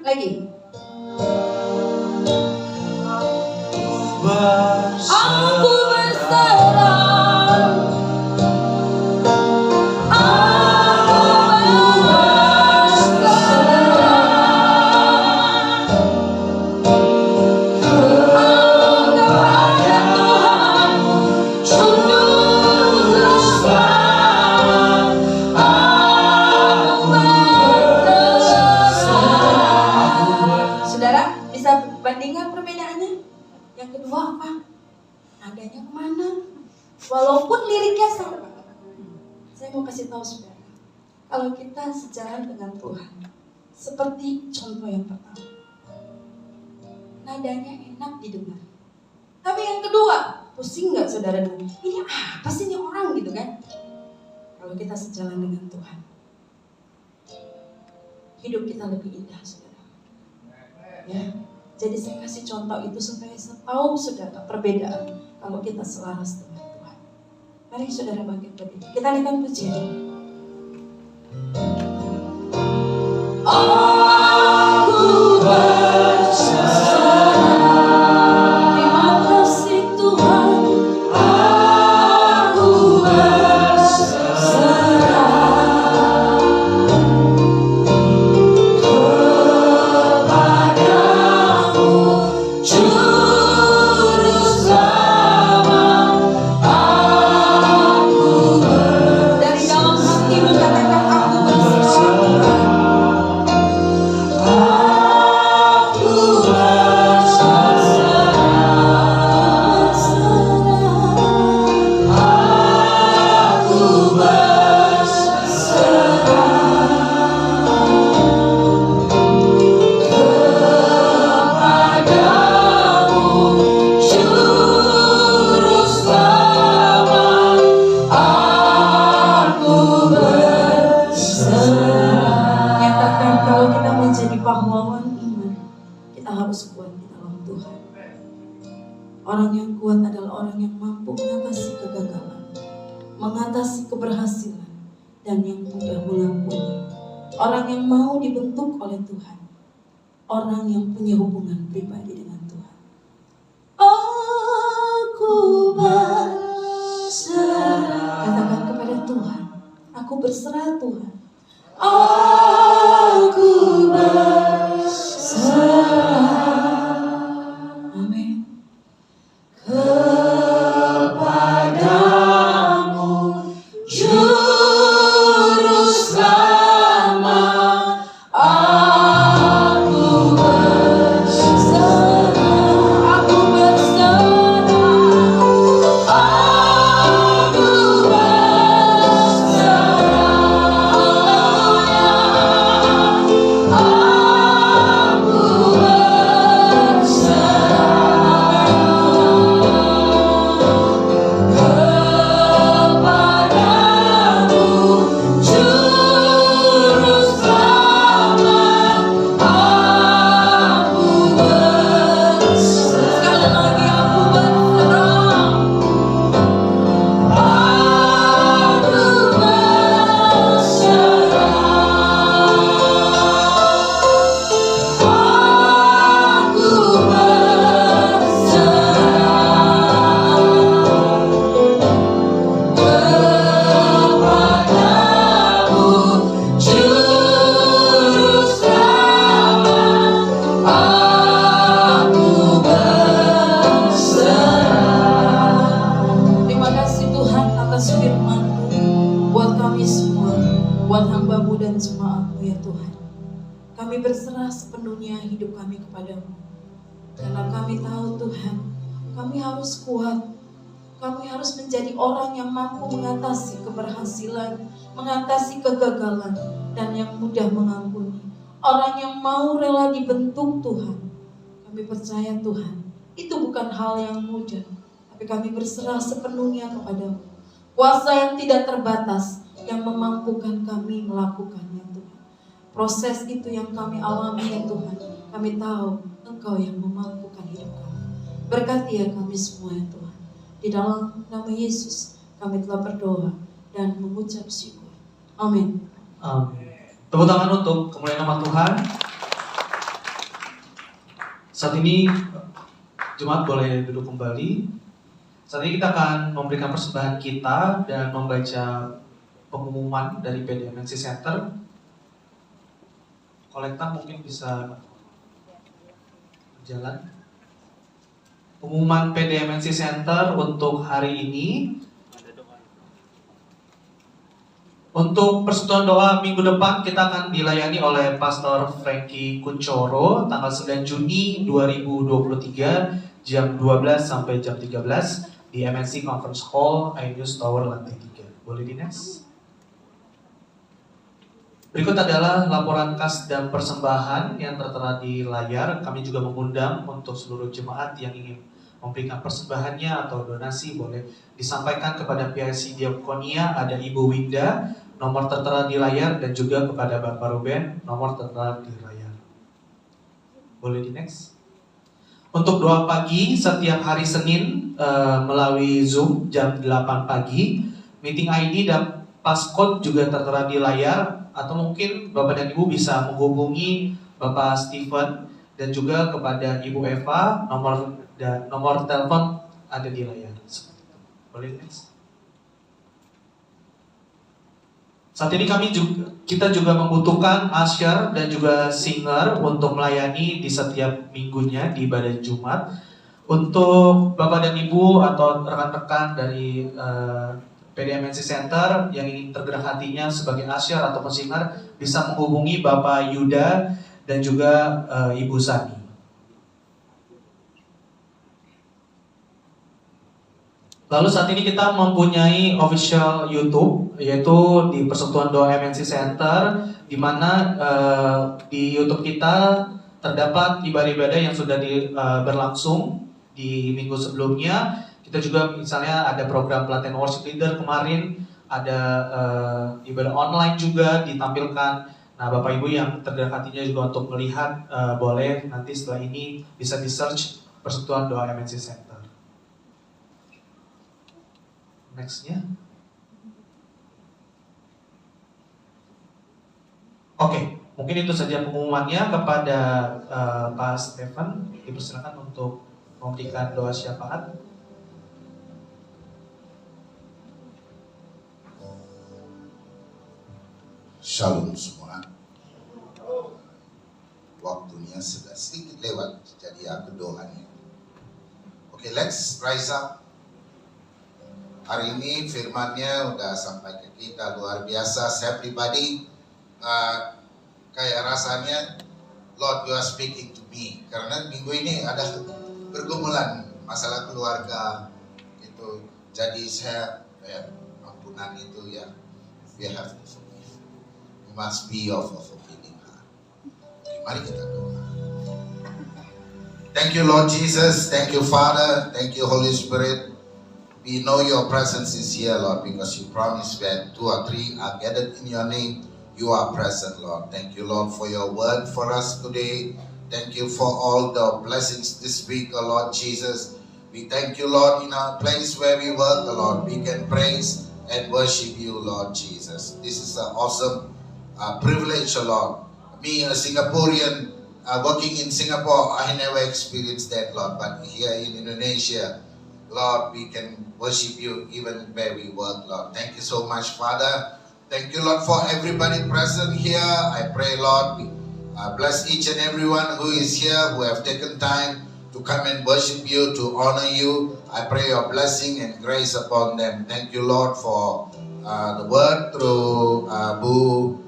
Lagi. Aku berserah, aku berserah kepada Tuhan, Juru Selamat. Aku berserah. Saudara bisa bandingkan perbedaannya? Yang kedua apa? Nadanya kemana? Walaupun liriknya sama. Saya mau kasih tahu saudara, kalau kita sejalan dengan Tuhan, seperti contoh yang pertama, nadanya enak didengar. Tapi yang kedua, pusing nggak saudara dengar? Ini apa sih ini orang gitu kan? Kalau kita sejalan dengan Tuhan, hidup kita lebih indah saudara. Ya. Jadi saya kasih contoh itu supaya saya tahu saudara perbedaan kalau kita selaras dengan Tuhan. Mari saudara bangkit berdiri. Kita naikkan pujian. Aku berserah. Terima kasih Tuhan. Aku berserah kepadamu, Juru Selamat. Aku Dari dalam Orang yang kuat adalah orang yang mampu mengatasi kegagalan, mengatasi keberhasilan, dan yang mudah mengampuni. Orang yang mau dibentuk oleh Tuhan, orang yang punya hubungan pribadi dengan Tuhan. Aku berserah. Katakan kepada Tuhan, aku berserah Tuhan. Aku berserah. Amin. Kepadamu Juru Selamat, aku berserah, aku berserah, aku buat hamba-Mu dan jemaat-Mu ya Tuhan. Kami berserah sepenuhnya hidup kami kepadamu. Karena kami tahu Tuhan, kami harus kuat. Kami harus menjadi orang yang mampu mengatasi keberhasilan, mengatasi kegagalan, dan yang mudah mengampuni. Orang yang mau rela dibentuk Tuhan. Kami percaya Tuhan, itu bukan hal yang mudah. Tapi kami berserah sepenuhnya kepadamu. Kuasa yang tidak terbatas, yang memampukan kami melakukannya Tuhan. Proses itu yang kami alami ya Tuhan. Kami tahu Engkau yang memampukan hidup kami. Berkati ya kami semua ya Tuhan. Di dalam nama Yesus kami telah berdoa dan mengucap syukur. Amin. Amin. Tepuk tangan untuk kemuliaan nama Tuhan. Saat ini jemaat boleh duduk kembali. Saat ini kita akan memberikan persembahan kita dan membaca pengumuman dari PDMNC Center. Kolektor mungkin bisa berjalan. Pengumuman PDMNC Center untuk hari ini. Untuk persekutuan doa minggu depan kita akan dilayani oleh Pastor Frankie Kuncoro tanggal 9 Juni 2023 jam 12 sampai jam 13 di MNC Conference Hall, iNews Tower lantai 3. Boleh di-next? Berikut adalah laporan kas dan persembahan yang tertera di layar. Kami juga mengundang untuk seluruh jemaat yang ingin memberikan persembahannya atau donasi boleh disampaikan kepada PIC Diakonia, ada Ibu Winda, nomor tertera di layar, dan juga kepada Bapak Ruben, nomor tertera di layar. Boleh di next? Untuk doa pagi setiap hari Senin melalui Zoom jam 8 pagi, meeting ID dan passcode juga tertera di layar. Atau mungkin Bapak dan Ibu bisa menghubungi Bapak Steven dan juga kepada Ibu Eva, nomor telepon ada di layar. Boleh next? Saat ini kita juga membutuhkan usher dan juga singer untuk melayani di setiap minggunya di ibadah Jumat. Untuk Bapak dan Ibu atau rekan-rekan dari PDMNC Center yang ingin tergerak hatinya sebagai usher atau singer bisa menghubungi Bapak Yuda dan juga Ibu Sani. Lalu saat ini kita mempunyai official YouTube, yaitu di Persekutuan Doa MNC Center, di mana di YouTube kita terdapat ibadah-ibadah yang sudah berlangsung di minggu sebelumnya. Kita juga misalnya ada program pelatihan worship leader kemarin, ada ibadah online juga ditampilkan. Nah, Bapak Ibu yang tergerak hatinya juga untuk melihat, boleh nanti setelah ini bisa di search Persekutuan Doa MNC Center. Nextnya. Oke, mungkin itu saja pengumumannya kepada Pak Stefan. Dipersilakan untuk memberikan doa syafaat. Shalom semua. Waktunya sudah sedikit lewat, jadi aku doanya. Oke, let's rise up. Hari ini firman-Nya udah sampai ke kita, luar biasa. Saya pribadi kayak rasanya Lord, you are speaking to me. Karena minggu ini ada pergumulan masalah keluarga itu. Jadi saya ampunan itu ya, we have to forgive. We must be of a forgiving heart. Oke, mari kita doa. Thank you, Lord Jesus. Thank you, Father. Thank you, Holy Spirit. We know your presence is here, Lord, because you promised that 2 or 3 are gathered in your name. You are present, Lord. Thank you, Lord, for your word for us today. Thank you for all the blessings this week, oh Lord Jesus. We thank you, Lord, in our place where we work, oh Lord. We can praise and worship you, Lord Jesus. This is an awesome privilege, oh Lord. Me, a Singaporean, working in Singapore, I never experienced that, Lord. But here in Indonesia, Lord, we can worship you even where we work, Lord. Thank you so much, Father. Thank you, Lord, for everybody present here. I pray, Lord, bless each and everyone who is here, who have taken time to come and worship you, to honor you. I pray your blessing and grace upon them. Thank you, Lord, for the word through Bu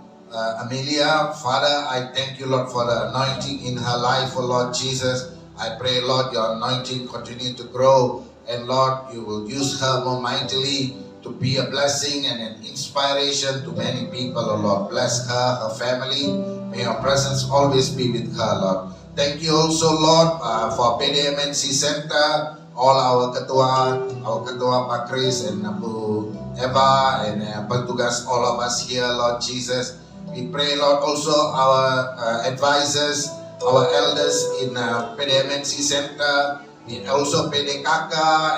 Amelia. Father, I thank you, Lord, for the anointing in her life, oh Lord Jesus. I pray, Lord, your anointing continue to grow, and Lord, you will use her more mightily to be a blessing and an inspiration to many people, oh Lord. Bless her, her family. May your presence always be with her, Lord. Thank you also, Lord, for PDMNC Center, all our ketua Pak Chris and Bu Eva and petugas, all of us here, Lord Jesus. We pray, Lord, also our advisors, our elders in PDMNC Center, also PDKK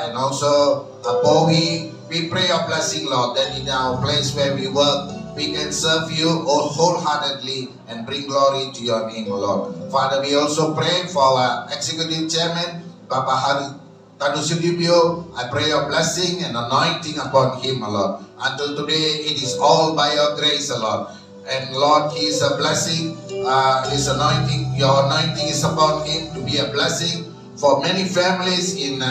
and also POWI. We pray your blessing, Lord, that in our place where we work, we can serve you wholeheartedly and bring glory to your name, O Lord. Father, we also pray for our Executive Chairman, Bapak Hari Tanusudibyo. I pray your blessing and anointing upon him, O Lord. Until today, it is all by your grace, O Lord. And Lord, he is a blessing. His anointing, your anointing is upon him to be a blessing for many families in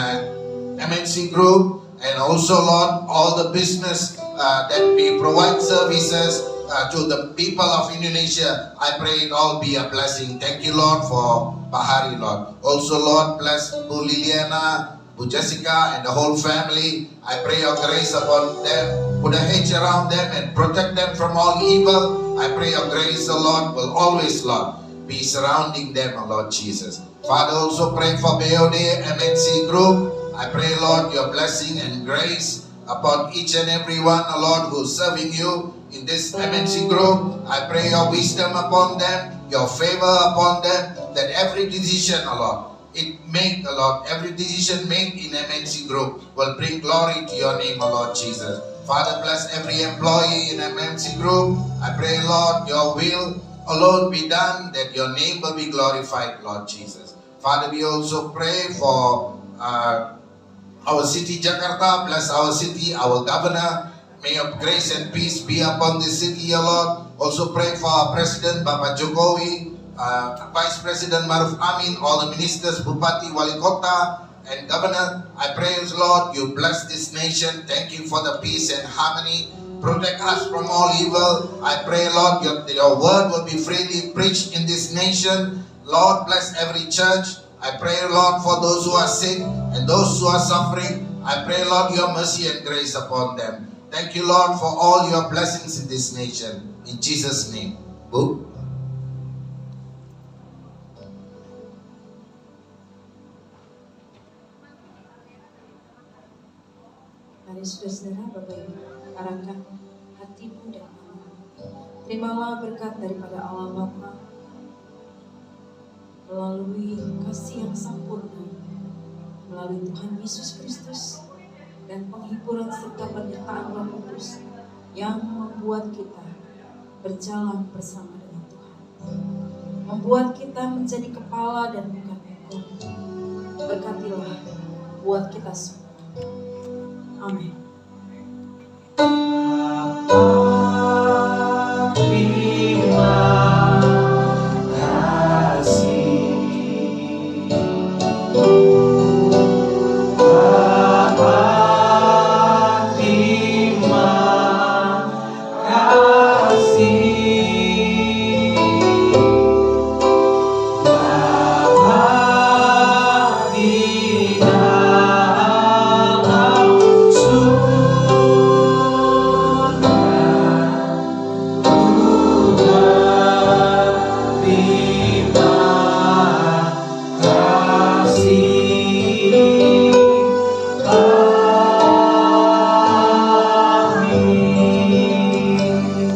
MNC Group, and also, Lord, all the business that we provide services to the people of Indonesia. I pray it all be a blessing. Thank you, Lord, for Pak Hari, Lord. Also, Lord, bless Bu Liliana, Bu Jessica, and the whole family. I pray your grace upon them. Put a hedge around them and protect them from all evil. I pray your grace, O Lord, will always, Lord, be surrounding them, O Lord Jesus. Father, also pray for BOD MNC Group. I pray, Lord, your blessing and grace upon each and every one, O Lord, who's serving you in this MNC Group. I pray your wisdom upon them, your favor upon them, that every decision, O Lord, every decision made in MNC Group will bring glory to your name, O Lord Jesus. Father, bless every employee in MNC Group. I pray, Lord, your will alone be done, that your name will be glorified, Lord Jesus. Father, we also pray for our city Jakarta. Bless our city, our governor. May your grace and peace be upon this city, O Lord. Also pray for our President, Bapak Jokowi, Vice President Maruf Amin, all the ministers, Bupati, Wali Kota, and Governor. I pray, Lord, you bless this nation. Thank you for the peace and harmony. Protect us from all evil. I pray, Lord, your word will be freely preached in this nation. Lord, bless every church. I pray, Lord, for those who are sick and those who are suffering. I pray, Lord, your mercy and grace upon them. Thank you, Lord, for all your blessings in this nation. In Jesus' name. Bu. Mari saudara, Bapak Ibu, arahkan hatimu dan amanmu. Terimalah berkat daripada Allah Bapa melalui kasih yang sempurna, melalui Tuhan Yesus Kristus, dan dan penghiburan serta penyertaan Roh Kudus yang membuat kita berjalan bersama dengan Tuhan, membuat kita menjadi kepala dan bukan ekor. Berkatilah buat kita semua. Amin.